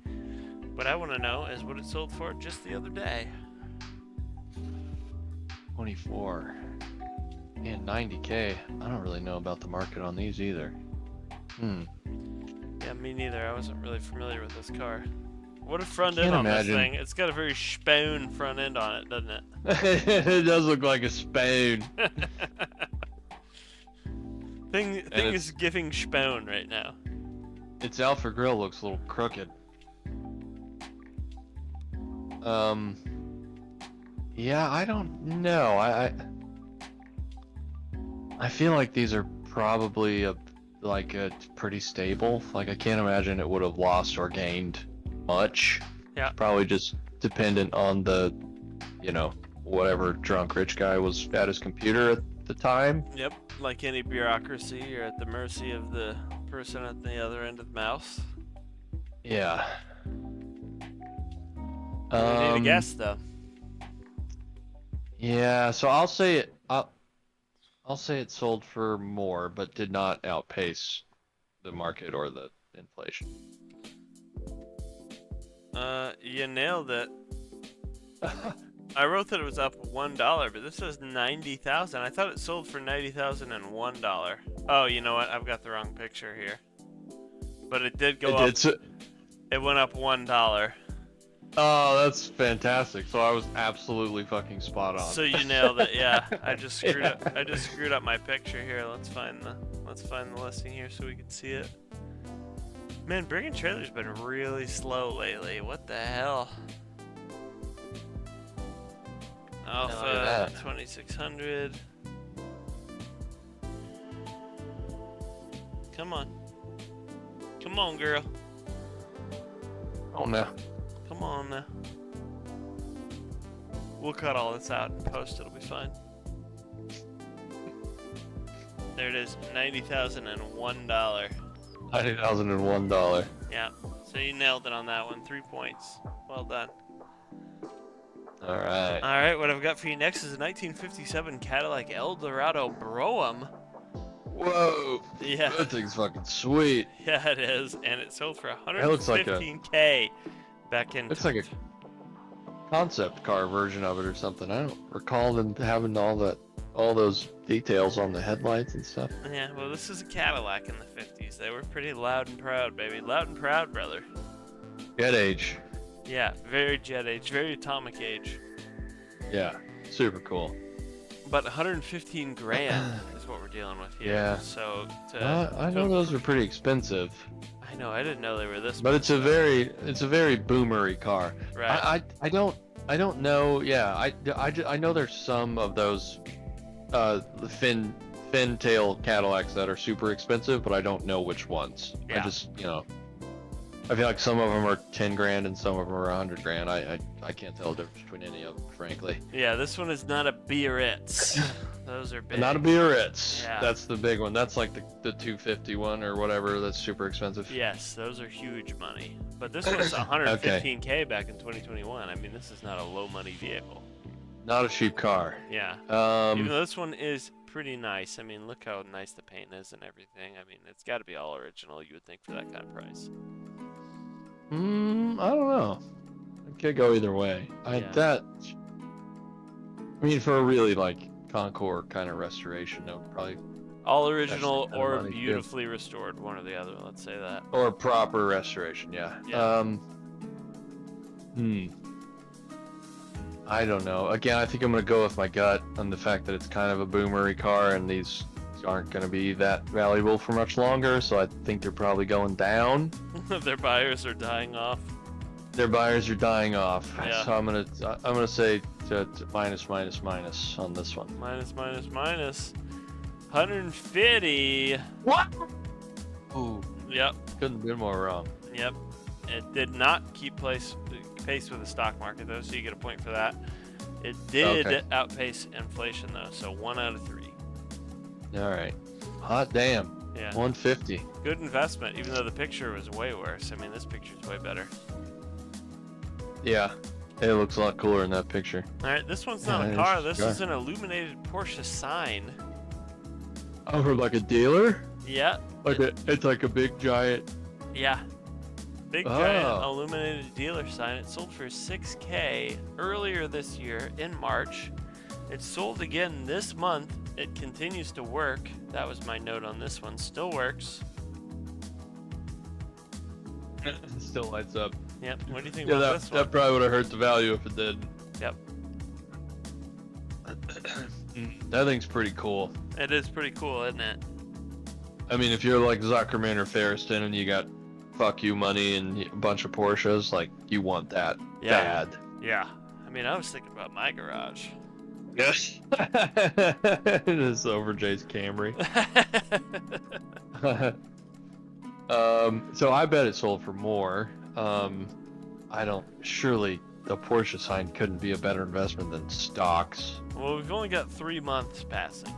Speaker 1: What I want to know is what it sold for just the other day.
Speaker 2: 24. Man, 90K. I don't really know about the market on these either.
Speaker 1: Yeah, me neither. I wasn't really familiar with this car. What a front
Speaker 2: Can't
Speaker 1: end on
Speaker 2: imagine.
Speaker 1: this thing. It's got a very spoon front end on it, doesn't it?
Speaker 2: It does look like a spoon.
Speaker 1: Thing is giving spoon right now.
Speaker 2: Its Alpha Grill looks a little crooked. Yeah, I don't know. I feel like these are probably pretty stable. Like, I can't imagine it would have lost or gained much.
Speaker 1: Yeah.
Speaker 2: Probably just dependent on the, whatever drunk rich guy was at his computer at the time.
Speaker 1: Yep, like any bureaucracy, you're at the mercy of the person at the other end of the mouse.
Speaker 2: Yeah.
Speaker 1: We need a guess, though.
Speaker 2: Yeah, so I'll say it sold for more, but did not outpace the market or the inflation.
Speaker 1: You nailed it. I wrote that it was up $1, but this says 90,000. I thought it sold for $90,001. Oh, you know what? I've got the wrong picture here. But it did go up. It went up $1.
Speaker 2: Oh, that's fantastic. So I was absolutely fucking spot on.
Speaker 1: So you nailed it. Yeah, I just screwed up. I just screwed up my picture here. Let's find the listing here so we can see it. Man, bringing trailers been really slow lately. What the hell? Alpha 2600. Come on. Come on, girl.
Speaker 2: Oh no.
Speaker 1: Come on now. We'll cut all this out and post. It'll be fine. There it is. $90,001.
Speaker 2: $90,001.
Speaker 1: Yeah. So you nailed it on that one. 3 points. Well done.
Speaker 2: All right.
Speaker 1: All right. What I've got for you next is a 1957 Cadillac Eldorado Brougham.
Speaker 2: Whoa.
Speaker 1: Yeah.
Speaker 2: That thing's fucking sweet.
Speaker 1: Yeah, it is, and it sold for
Speaker 2: It looks like
Speaker 1: $115K back in.
Speaker 2: It's like a concept car version of it or something. I don't recall them having all those details on the headlights and stuff.
Speaker 1: Yeah. Well, this is a Cadillac in the 50s. They were pretty loud and proud, baby. Loud and proud, brother.
Speaker 2: Jet age.
Speaker 1: Yeah. Very jet age. Very atomic age.
Speaker 2: Yeah. Super cool.
Speaker 1: But 115 grand is what we're dealing with here.
Speaker 2: Yeah.
Speaker 1: So
Speaker 2: I know those are pretty expensive.
Speaker 1: I know. I didn't know they were this.
Speaker 2: But it's a very boomery car.
Speaker 1: Right.
Speaker 2: I don't know. Yeah. I know there's some of those fin tail Cadillacs that are super expensive, but I don't know which ones.
Speaker 1: Yeah.
Speaker 2: I just I feel like some of them are 10 grand and some of them are 100 grand. I can't tell the difference between any of them, frankly.
Speaker 1: Yeah, this one is not a Biarritz. Those are big.
Speaker 2: Not a Biarritz.
Speaker 1: Yeah.
Speaker 2: That's the big one. That's like the 250 one or whatever. That's super expensive.
Speaker 1: Yes, those are huge money. But this one's 115K back in 2021. I mean, this is not a low money vehicle.
Speaker 2: Not a cheap car.
Speaker 1: Yeah. Even though this one is pretty nice. I mean, look how nice the paint is and everything. I mean, it's got to be all original, you would think, for that kind of price.
Speaker 2: I don't know. It could go either way. I mean, for a really like Concours kind of restoration, that would probably
Speaker 1: All original
Speaker 2: That's
Speaker 1: or
Speaker 2: money, yeah.
Speaker 1: beautifully restored, one or the other. Let's say that.
Speaker 2: or proper restoration. Yeah.
Speaker 1: Yeah.
Speaker 2: I don't know. Again, I think I'm gonna go with my gut on the fact that it's kind of a boomery car, and these aren't gonna be that valuable for much longer. So I think they're probably going down.
Speaker 1: Their buyers are dying off.
Speaker 2: Their buyers are dying off.
Speaker 1: Yeah.
Speaker 2: So I'm gonna say to minus on this one.
Speaker 1: Minus. 150.
Speaker 2: What? Ooh,
Speaker 1: Yep.
Speaker 2: couldn't be more wrong.
Speaker 1: Yep. It did not keep pace with the stock market, though, so you get a point for that. It did outpace inflation, though, so 1 out of 3.
Speaker 2: All right. Hot damn.
Speaker 1: Yeah.
Speaker 2: 150.
Speaker 1: Good investment, even though the picture was way worse. I mean, this picture's way better.
Speaker 2: Yeah. It looks a lot cooler in that picture.
Speaker 1: All right, this one's not
Speaker 2: Yeah,
Speaker 1: a car.
Speaker 2: it's a
Speaker 1: This
Speaker 2: car.
Speaker 1: is an illuminated Porsche sign.
Speaker 2: Oh, for like a dealer?
Speaker 1: Yeah.
Speaker 2: It's like a big giant.
Speaker 1: Yeah. Big giant illuminated dealer sign. It sold for $6K earlier this year in March. It sold again this month. It continues to work. That was my note on this one. Still works.
Speaker 2: It still lights up.
Speaker 1: Yep. What do you think
Speaker 2: Yeah,
Speaker 1: about this one?
Speaker 2: that probably would have hurt the value if it did.
Speaker 1: Yep.
Speaker 2: That thing's pretty cool.
Speaker 1: It is pretty cool, isn't it?
Speaker 2: I mean, if you're like Zuckerman or Ferriston and you got fuck you money and a bunch of Porsches, like, you want that bad.
Speaker 1: Yeah. I mean, I was thinking about my garage.
Speaker 2: Yes. It is over Jay's Camry. So I bet it sold for more. Surely the Porsche sign couldn't be a better investment than stocks.
Speaker 1: Well, we've only got 3 months passing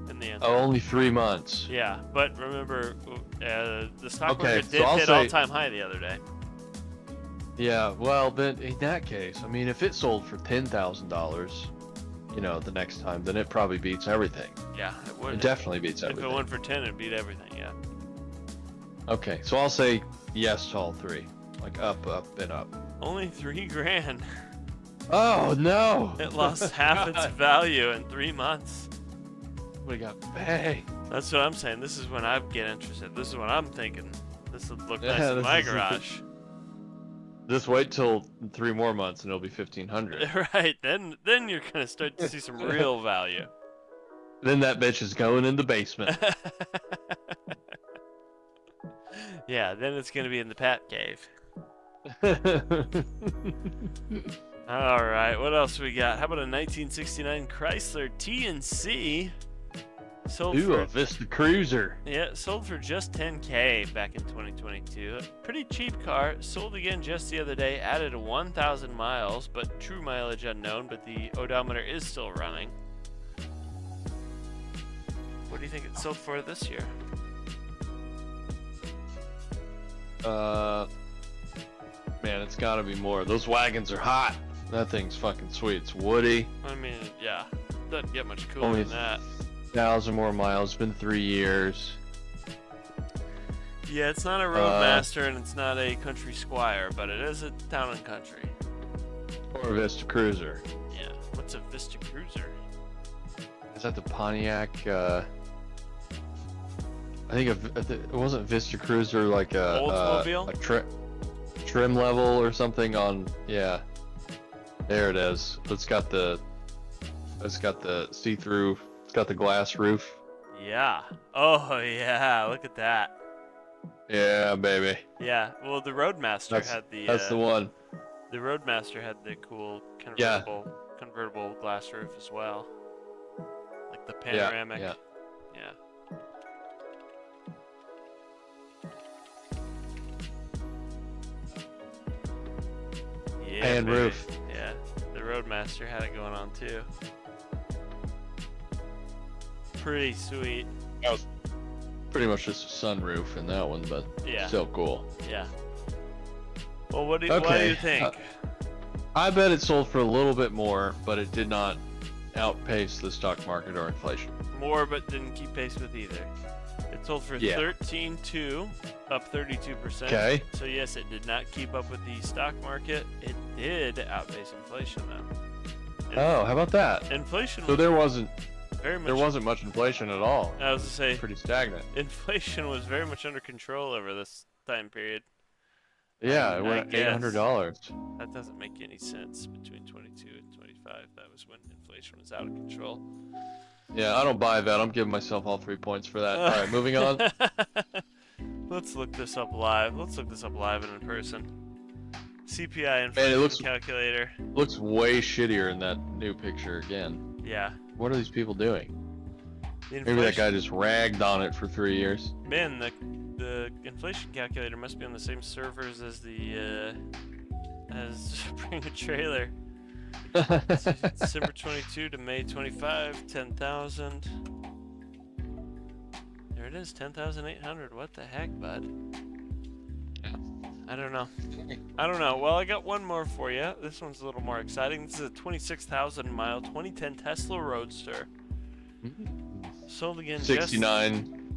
Speaker 1: in the end.
Speaker 2: Oh, only 3 months.
Speaker 1: Yeah, but remember, the stock
Speaker 2: Okay,
Speaker 1: market
Speaker 2: so
Speaker 1: did
Speaker 2: I'll
Speaker 1: hit
Speaker 2: say-
Speaker 1: all-time high the other day.
Speaker 2: Yeah, well, then in that case, I mean, if it sold for $10,000, the next time, then it probably beats everything.
Speaker 1: Yeah, it would.
Speaker 2: It definitely beats
Speaker 1: If
Speaker 2: everything.
Speaker 1: it went for 10, it'd beat everything, yeah.
Speaker 2: Okay, so I'll say yes to all 3. Like up, and up.
Speaker 1: Only $3 grand.
Speaker 2: Oh no!
Speaker 1: It lost half its value in 3 months.
Speaker 2: We got pay.
Speaker 1: That's what I'm saying. This is when I get interested. This is what I'm thinking. This would look nice
Speaker 2: Yeah,
Speaker 1: in
Speaker 2: this
Speaker 1: my
Speaker 2: is the-
Speaker 1: garage.
Speaker 2: Just wait till 3 more months and it'll be 1,500.
Speaker 1: Right, then you're gonna start to see some real value.
Speaker 2: Then that bitch is going in the basement.
Speaker 1: Yeah, then it's gonna be in the Pat Cave. All right, what else we got? How about a 1969 Chrysler T&C? Sold
Speaker 2: Ooh,
Speaker 1: for
Speaker 2: a Vista Cruiser.
Speaker 1: Yeah, sold for just $10K back in 2022. A pretty cheap car. Sold again just the other day. Added 1,000 miles, but true mileage unknown. But the odometer is still running. What do you think it sold for this year?
Speaker 2: Man, it's gotta be more. Those wagons are hot. That thing's fucking sweet. It's woody.
Speaker 1: I mean, yeah, doesn't get much cooler
Speaker 2: Only
Speaker 1: than that.
Speaker 2: 1,000 more miles. It's been 3 years.
Speaker 1: Yeah, it's not a Roadmaster and it's not a Country Squire, but it is a Town and Country.
Speaker 2: Or a Vista Cruiser.
Speaker 1: Yeah, what's a Vista Cruiser?
Speaker 2: Is that the Pontiac? I think it wasn't Vista Cruiser like
Speaker 1: Oldsmobile?
Speaker 2: a trim level or something on. Yeah, there it is. It's got the see-through. It's got the glass roof.
Speaker 1: Yeah. Oh yeah, look at that.
Speaker 2: Yeah, baby.
Speaker 1: Yeah. Well, the Roadmaster had the.
Speaker 2: That's the one.
Speaker 1: The Roadmaster had the cool convertible glass roof as well, like the panoramic.
Speaker 2: Yeah.
Speaker 1: Yeah. Yeah,
Speaker 2: Pan
Speaker 1: baby.
Speaker 2: roof.
Speaker 1: Yeah, the Roadmaster had it going on too. Pretty sweet.
Speaker 2: That was pretty much just a sunroof in that one, but
Speaker 1: Yeah.
Speaker 2: still cool.
Speaker 1: Yeah. Well, what do you think?
Speaker 2: I bet it sold for a little bit more, but it did not outpace the stock market or inflation.
Speaker 1: More, but didn't keep pace with either. It sold for
Speaker 2: Yeah.
Speaker 1: 13.2, up 32%.
Speaker 2: Okay.
Speaker 1: So yes, it did not keep up with the stock market. It did outpace inflation though.
Speaker 2: Oh, how about that?
Speaker 1: Inflation
Speaker 2: So there wasn't
Speaker 1: very
Speaker 2: much inflation at all.
Speaker 1: I was to say,
Speaker 2: Pretty stagnant.
Speaker 1: inflation was very much under control over this time period.
Speaker 2: Yeah, it
Speaker 1: I
Speaker 2: went
Speaker 1: guess.
Speaker 2: $800.
Speaker 1: That doesn't make any sense between 22 and 25. That was when inflation was out of control.
Speaker 2: Yeah, I don't buy that. I'm giving myself all 3 points for that. All right, moving on.
Speaker 1: Let's look this up live. Let's look this up live and in person. CPI
Speaker 2: Man,
Speaker 1: inflation
Speaker 2: it looks
Speaker 1: calculator.
Speaker 2: looks way shittier in that new picture again.
Speaker 1: Yeah.
Speaker 2: What are these people doing?
Speaker 1: The
Speaker 2: Maybe that
Speaker 1: inflation-
Speaker 2: guy just ragged on it for 3 years.
Speaker 1: Man, the inflation calculator must be on the same servers as the as Bring a Trailer. December 22 to May 25, 10,000. There it is, 10,800. What the heck, bud? I don't know. I don't know. Well, I got one more for you. This one's a little more exciting. This is a 26,000 mile 2010 Tesla Roadster. Sold again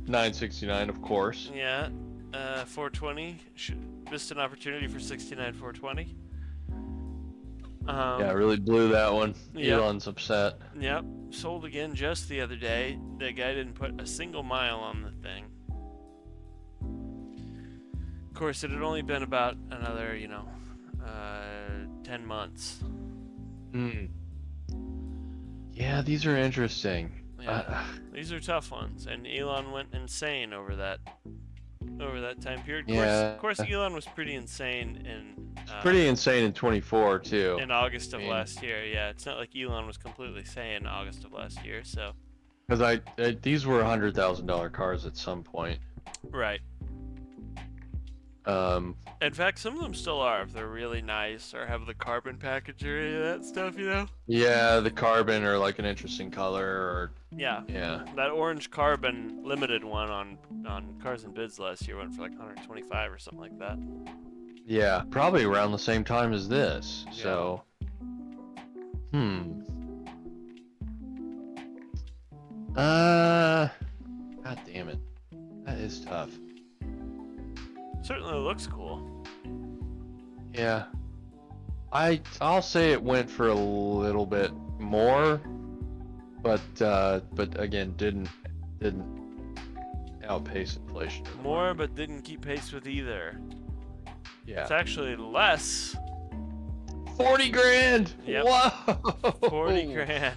Speaker 2: 969, of course.
Speaker 1: Yeah, 420. Missed an opportunity for 69 420.
Speaker 2: Yeah, really blew that one.
Speaker 1: Yep.
Speaker 2: Elon's upset.
Speaker 1: Yep, sold again just the other day. The guy didn't put a single mile on the thing. Of course, it had only been about another, 10 months.
Speaker 2: Yeah, these are interesting.
Speaker 1: Yeah, these are tough ones, and Elon went insane over that time period. Of course, Elon was pretty insane in
Speaker 2: Pretty insane in 24 too.
Speaker 1: in August of last year. Yeah, it's not like Elon was completely sane in August of last year. So
Speaker 2: Because these were $100,000 cars at some point.
Speaker 1: right. In fact, some of them still are if they're really nice or have the carbon package or any of that stuff.
Speaker 2: Yeah, the carbon or like an interesting color or
Speaker 1: Yeah.
Speaker 2: yeah.
Speaker 1: That orange carbon limited one on Cars and Bids last year went for like 125 or something like that.
Speaker 2: Yeah, probably around the same time as this. So God damn it. That is tough.
Speaker 1: Certainly looks cool.
Speaker 2: Yeah. I'll say it went for a little bit more, but again didn't outpace inflation.
Speaker 1: More, but didn't keep pace with either.
Speaker 2: Yeah.
Speaker 1: It's actually less.
Speaker 2: 40 grand.
Speaker 1: Yep.
Speaker 2: Whoa.
Speaker 1: 40 grand.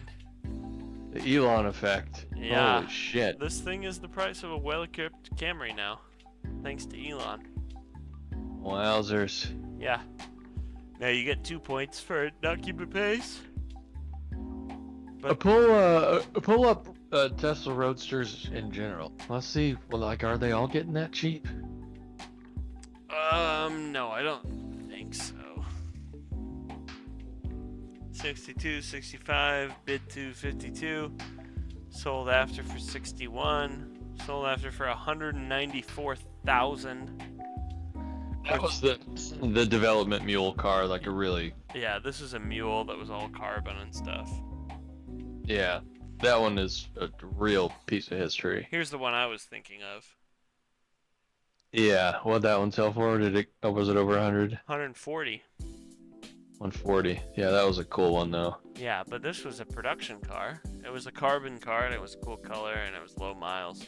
Speaker 2: The Elon effect.
Speaker 1: Yeah.
Speaker 2: Holy shit.
Speaker 1: This thing is the price of a well-equipped Camry now, thanks to Elon.
Speaker 2: Wowzers.
Speaker 1: Yeah. Now you get 2 points for not keeping pace. But
Speaker 2: Pull up Tesla Roadsters in general. Let's see. Well, like, are they all getting that cheap?
Speaker 1: no, I don't think so. 62, 65, bid to 52, sold after for 61, sold after for 194,000.
Speaker 2: That was the development mule car, like a really.
Speaker 1: Yeah, this is a mule that was all carbon and stuff.
Speaker 2: Yeah, that one is a real piece of history.
Speaker 1: Here's the one I was thinking of.
Speaker 2: Yeah, what'd that one sell for? Was it over 100?
Speaker 1: 140.
Speaker 2: 140. Yeah, that was a cool one though.
Speaker 1: Yeah, but this was a production car. It was a carbon car and it was a cool color and it was low miles.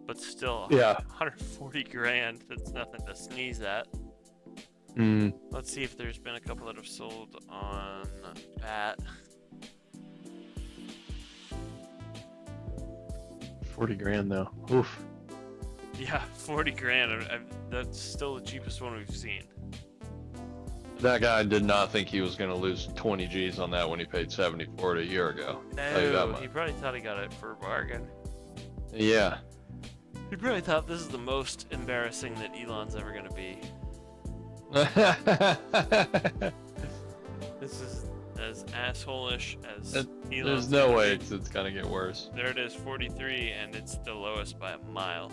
Speaker 1: But still,
Speaker 2: Yeah.
Speaker 1: 140 grand. That's nothing to sneeze at.
Speaker 2: Mm.
Speaker 1: Let's see if there's been a couple that have sold on that.
Speaker 2: 40 grand though. Oof.
Speaker 1: Yeah, 40 grand. That's still the cheapest one we've seen.
Speaker 2: That guy did not think he was going to lose 20 G's on that when he paid 70 for it a year ago. Tell you that
Speaker 1: No,
Speaker 2: much.
Speaker 1: he probably thought he got it for a bargain.
Speaker 2: Yeah.
Speaker 1: He probably thought this is the most embarrassing that Elon's ever going to be. This is as asshole-ish as Elon's
Speaker 2: There's no
Speaker 1: gonna
Speaker 2: way
Speaker 1: be.
Speaker 2: it's going to get worse.
Speaker 1: There it is, 43, and it's the lowest by a mile.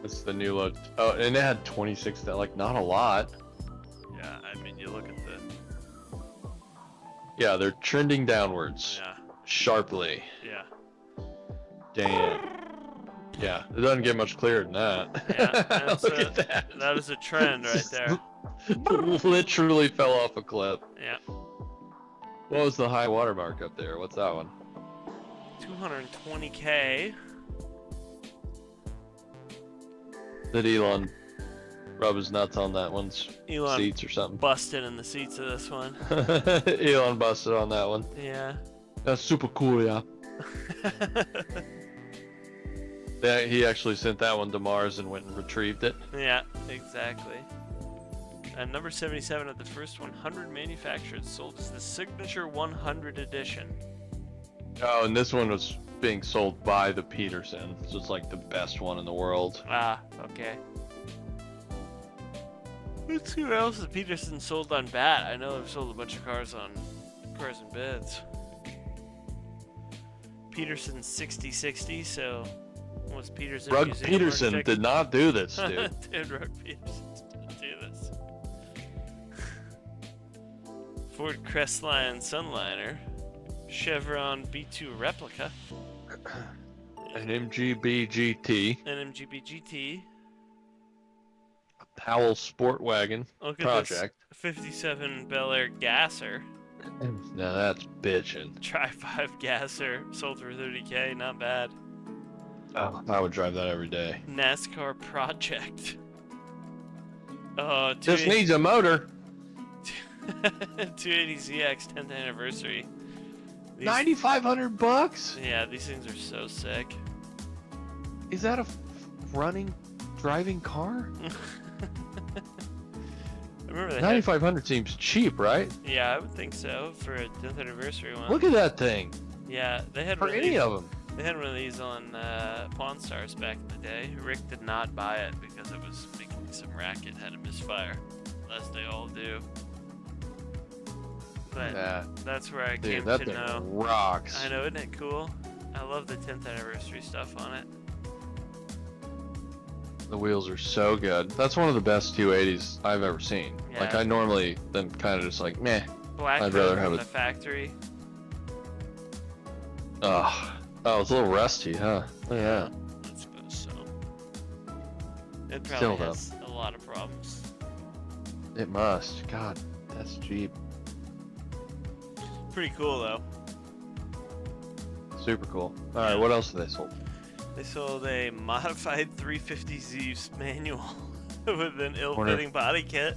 Speaker 2: It's the new load. Oh, and it had 26, like not a lot.
Speaker 1: Yeah, I mean, you look at the...
Speaker 2: Yeah, they're trending downwards.
Speaker 1: Yeah,
Speaker 2: Sharply.
Speaker 1: yeah.
Speaker 2: Damn. Yeah, it doesn't get much clearer than that.
Speaker 1: Yeah, that's
Speaker 2: Look at that.
Speaker 1: That is a trend right there.
Speaker 2: Literally fell off a cliff.
Speaker 1: Yeah.
Speaker 2: What was the high water mark up there? What's that one?
Speaker 1: 220K.
Speaker 2: Did Elon rub his nuts on that one's
Speaker 1: Elon
Speaker 2: seats or something?
Speaker 1: busted in the seats of this one.
Speaker 2: Elon busted on that one.
Speaker 1: Yeah.
Speaker 2: That's super cool, yeah. Yeah, he actually sent that one to Mars and went and retrieved it.
Speaker 1: Yeah, exactly. And number 77 of the first 100 manufactured sold as the Signature 100 edition.
Speaker 2: Oh, and this one was being sold by the Peterson, so it's like the best one in the world.
Speaker 1: Ah, okay. Let's see what else the Peterson sold on BAT. I know they've sold a bunch of cars on Cars and Bids. Peterson 6060, so was Peterson
Speaker 2: Rug
Speaker 1: Museum
Speaker 2: Peterson
Speaker 1: architect?
Speaker 2: did not do this, dude.
Speaker 1: Dude, Rug Peterson didn't do this. Ford Crestline Sunliner, Chevron B2 replica,
Speaker 2: An MGB GT,
Speaker 1: an MGB GT.
Speaker 2: Powell Sport Wagon
Speaker 1: Look at
Speaker 2: Project.
Speaker 1: this 57 Bel Air Gasser,
Speaker 2: Now that's bitchin'.
Speaker 1: Tri-5 Gasser, sold for 30K, not bad.
Speaker 2: Oh, I would drive that every day.
Speaker 1: NASCAR Project. Oh,
Speaker 2: This needs a motor.
Speaker 1: 280ZX 10th anniversary. These,
Speaker 2: $9,500?
Speaker 1: yeah, these things are so sick.
Speaker 2: Is that a driving car?
Speaker 1: I remember they had,
Speaker 2: 9,500 seems cheap, right?
Speaker 1: yeah, I would think so for a 10th anniversary one.
Speaker 2: Look at that thing.
Speaker 1: Yeah, they had
Speaker 2: For
Speaker 1: one of
Speaker 2: any
Speaker 1: these,
Speaker 2: of them.
Speaker 1: They had one of these on Pawn Stars back in the day. Rick did not buy it because it was making some racket, had a misfire, as they all do. But
Speaker 2: Yeah.
Speaker 1: that's where I
Speaker 2: Dude,
Speaker 1: came
Speaker 2: that
Speaker 1: to
Speaker 2: thing
Speaker 1: know.
Speaker 2: rocks.
Speaker 1: I know, isn't it cool? I love the 10th anniversary stuff on it.
Speaker 2: The wheels are so good. That's one of the best 280s I've ever seen.
Speaker 1: Yeah.
Speaker 2: Like, I normally then kind of just like, meh.
Speaker 1: Black
Speaker 2: I'd
Speaker 1: red
Speaker 2: rather
Speaker 1: from
Speaker 2: have
Speaker 1: the
Speaker 2: it-
Speaker 1: factory.
Speaker 2: Oh, it's a little rusty, huh? Oh, yeah.
Speaker 1: I suppose so. It
Speaker 2: Still,
Speaker 1: probably
Speaker 2: though.
Speaker 1: has a lot of problems.
Speaker 2: It must. God, that's cheap.
Speaker 1: pretty cool though.
Speaker 2: Super cool. All right, what else have they sold?
Speaker 1: They sold a modified 350 Zeus manual with an ill-fitting body kit.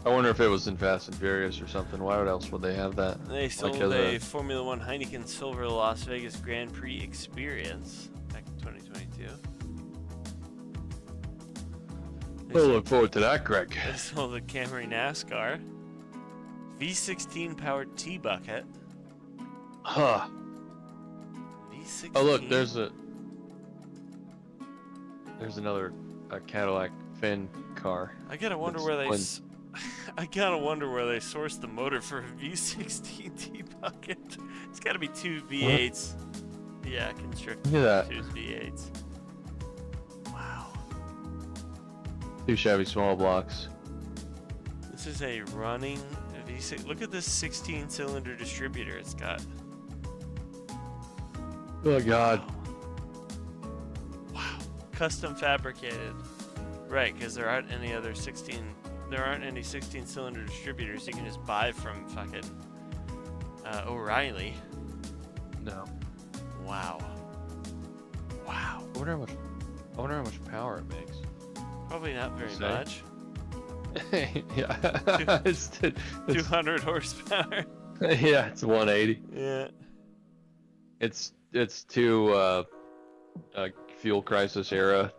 Speaker 2: I wonder if it was in Fast and Furious or something. Why else would they have that?
Speaker 1: They sold
Speaker 2: as
Speaker 1: a Formula One Heineken Silver Las Vegas Grand Prix Experience back in 2022.
Speaker 2: We'll look forward to that, Greg.
Speaker 1: They sold a Camry NASCAR V16 powered T-Bucket.
Speaker 2: Huh.
Speaker 1: V16.
Speaker 2: Oh look, there's another Cadillac Finn car.
Speaker 1: I gotta wonder where they. I gotta wonder where they sourced the motor for a V16 T-Bucket. It's gotta be two V8s. What? Yeah, constricted.
Speaker 2: Look at that.
Speaker 1: Two V8s. Wow.
Speaker 2: 2 Chevy small blocks.
Speaker 1: This is a running V6. Look at this 16-cylinder distributor it's got.
Speaker 2: Oh God.
Speaker 1: Wow. Custom fabricated. Right, because there aren't any other 16-cylinder distributors you can just buy from fucking O'Reilly.
Speaker 2: No.
Speaker 1: Wow. Wow.
Speaker 2: I wonder how much power it makes.
Speaker 1: Probably not very much.
Speaker 2: Yeah. it's
Speaker 1: 200 horsepower.
Speaker 2: Yeah, it's 180.
Speaker 1: Yeah.
Speaker 2: It's two fuel crisis era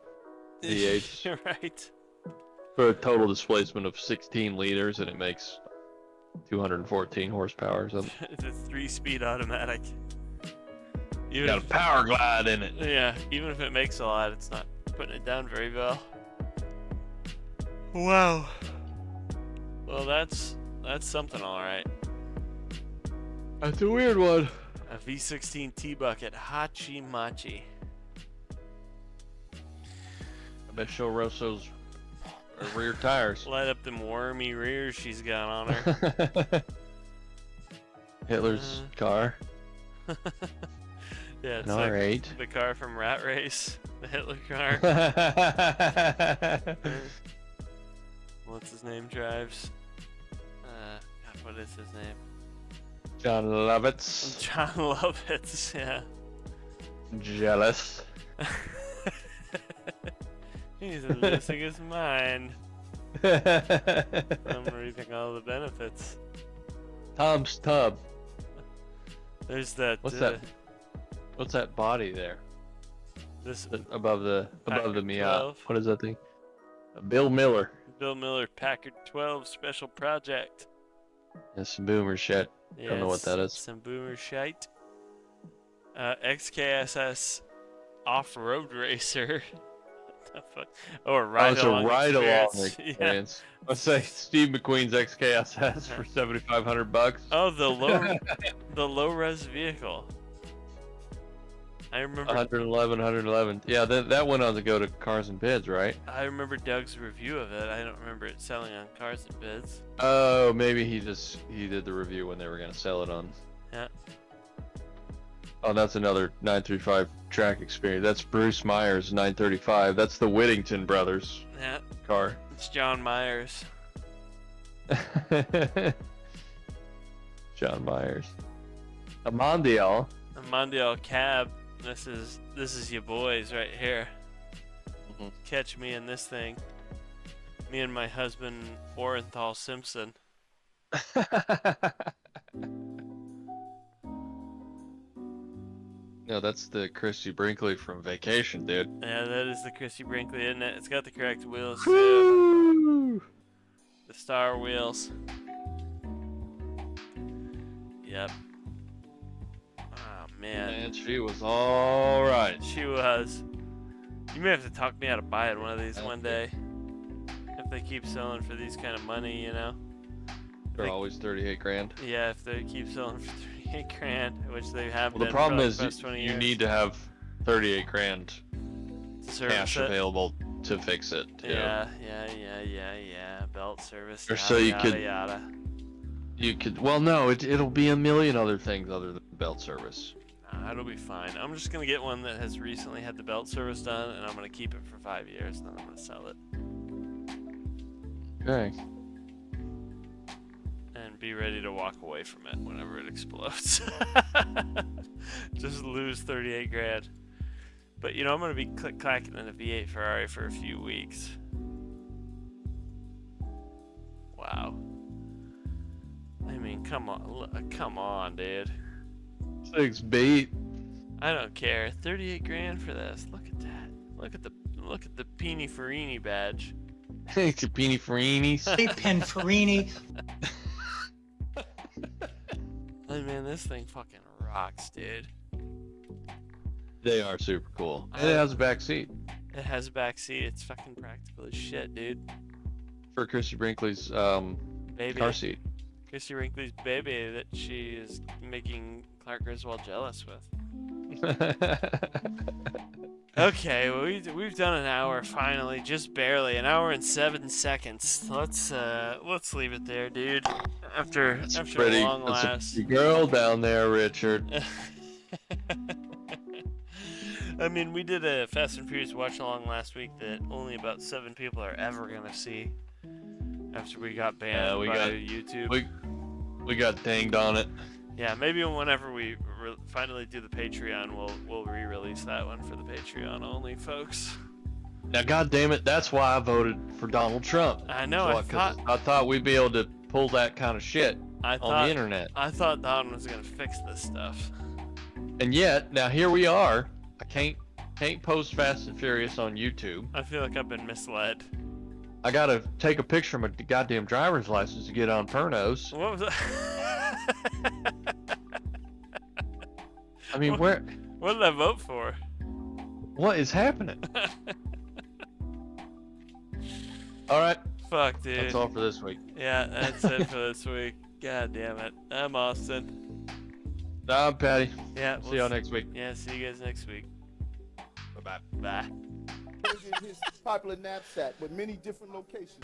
Speaker 2: V8s.
Speaker 1: You're right.
Speaker 2: For a total displacement of 16 liters, and it makes 214 horsepower or something.
Speaker 1: It's a 3-speed automatic.
Speaker 2: You got a power glide in it.
Speaker 1: Yeah, even if it makes a lot, it's not putting it down very well. Wow. Well, that's something, all right.
Speaker 2: That's a weird one.
Speaker 1: A V16 T-Bucket Hachi Machi.
Speaker 2: I bet she'll roast those rear tires.
Speaker 1: Light up them wormy rears she's got on her.
Speaker 2: Hitler's car.
Speaker 1: Yeah, it's
Speaker 2: An
Speaker 1: like
Speaker 2: R8.
Speaker 1: the car from Rat Race, the Hitler car. What's his name drives? God, what is his name?
Speaker 2: John Lovitz.
Speaker 1: John Lovitz, yeah.
Speaker 2: Jealous.
Speaker 1: He's losing his mind. I'm reaping all the benefits.
Speaker 2: Tom's Tub.
Speaker 1: There's that.
Speaker 2: What's that? What's that body there?
Speaker 1: This
Speaker 2: above the
Speaker 1: Packard
Speaker 2: Miata.
Speaker 1: 12.
Speaker 2: What is that thing? Bill Miller.
Speaker 1: Bill Miller Packard 12 special project.
Speaker 2: That's some boomer shit.
Speaker 1: Yeah,
Speaker 2: Don't know what that is.
Speaker 1: Some boomer shite. XKSS off-road racer. What the fuck? Oh, a ride-along
Speaker 2: experience. Yeah. Let's say Steve McQueen's XKSS for $7,500.
Speaker 1: Oh, the low-res vehicle. I remember
Speaker 2: 111. Yeah, that went on to go to Cars and Bids, right?
Speaker 1: I remember Doug's review of it. I don't remember it selling on Cars and Bids.
Speaker 2: Oh, maybe he did the review when they were gonna sell it on.
Speaker 1: Yeah.
Speaker 2: Oh, that's another 935 track experience. That's Bruce Myers 935. That's the Whittington brothers car.
Speaker 1: It's John Myers.
Speaker 2: John Myers. A Mondial.
Speaker 1: A Mondial cab. This is your boys right here.
Speaker 2: Mm-hmm.
Speaker 1: Catch me in this thing. Me and my husband Orenthal Simpson.
Speaker 2: No, that's the Christy Brinkley from Vacation, dude.
Speaker 1: Yeah, that is the Christy Brinkley, isn't it? It's got the correct wheels
Speaker 2: Woo!
Speaker 1: too. The star wheels. Yep. Oh man.
Speaker 2: And she was all right.
Speaker 1: She was. You may have to talk me out of buying one of these one day. If they keep selling for these kind of money, you know.
Speaker 2: They're always 38 grand.
Speaker 1: Yeah, if they keep selling for 38 grand, which they have
Speaker 2: Well,
Speaker 1: been
Speaker 2: the problem
Speaker 1: for
Speaker 2: is
Speaker 1: the past 20
Speaker 2: you
Speaker 1: years.
Speaker 2: need to have 38 grand
Speaker 1: To service
Speaker 2: cash
Speaker 1: it.
Speaker 2: available to fix it. Too.
Speaker 1: Yeah. Belt service.
Speaker 2: Or
Speaker 1: Yada,
Speaker 2: so you
Speaker 1: yada,
Speaker 2: could-
Speaker 1: Yada.
Speaker 2: You could. Well, no, it'll be a million other things other than belt service.
Speaker 1: Nah, it'll be fine. I'm just gonna get one that has recently had the belt service done, and I'm gonna keep it for 5 years, and then I'm gonna sell it
Speaker 2: Okay.
Speaker 1: and be ready to walk away from it whenever it explodes. Just lose 38 grand. But you know, I'm gonna be click-clacking in a V8 Ferrari for a few weeks. Wow. I mean, come on, dude.
Speaker 2: 6 beat.
Speaker 1: I don't care. 38 grand for this. Look at that. Look at the Pini Farini badge.
Speaker 2: It's your Pini Farinis.
Speaker 8: Pinfarini.
Speaker 1: I mean, this thing fucking rocks, dude.
Speaker 2: They are super cool. And it has a back seat
Speaker 1: It has a back seat. It's fucking practical as shit, dude.
Speaker 2: for Christy Brinkley's
Speaker 1: Baby.
Speaker 2: car seat.
Speaker 1: Christy Brinkley's baby that she is making Clark Griswold jealous with. Okay, well, we've done an hour finally, just barely, an hour and 7 seconds. Let's leave it there, dude. After
Speaker 2: Pretty,
Speaker 1: a long
Speaker 2: that's
Speaker 1: last.
Speaker 2: a girl down there, Richard.
Speaker 1: I mean, we did a Fast and Furious watch along last week that only about 7 people are ever gonna see. After we got banned by YouTube.
Speaker 2: We got dinged on it.
Speaker 1: Yeah, maybe whenever we finally do the Patreon, we'll re-release that one for the Patreon only, folks.
Speaker 2: Now, God damn it, that's why I voted for Donald Trump.
Speaker 1: I know.
Speaker 2: I thought we'd be able to pull that kind of shit on the internet.
Speaker 1: I thought Don was gonna fix this stuff.
Speaker 2: And yet, now here we are. I can't post Fast and Furious on YouTube.
Speaker 1: I feel like I've been misled.
Speaker 2: I gotta take a picture of my goddamn driver's license to get on Pernos.
Speaker 1: What was that?
Speaker 2: I mean,
Speaker 1: What did I vote for?
Speaker 2: what is happening? All right,
Speaker 1: Fuck, dude.
Speaker 2: that's all for this week.
Speaker 1: Yeah, that's it for this week. God damn it. I'm Austin.
Speaker 2: I'm Patty.
Speaker 1: Yeah.
Speaker 2: See y'all next week.
Speaker 1: Yeah, see you guys next week.
Speaker 2: Bye-bye.
Speaker 1: Bye.
Speaker 3: His popular knapsack with many different locations.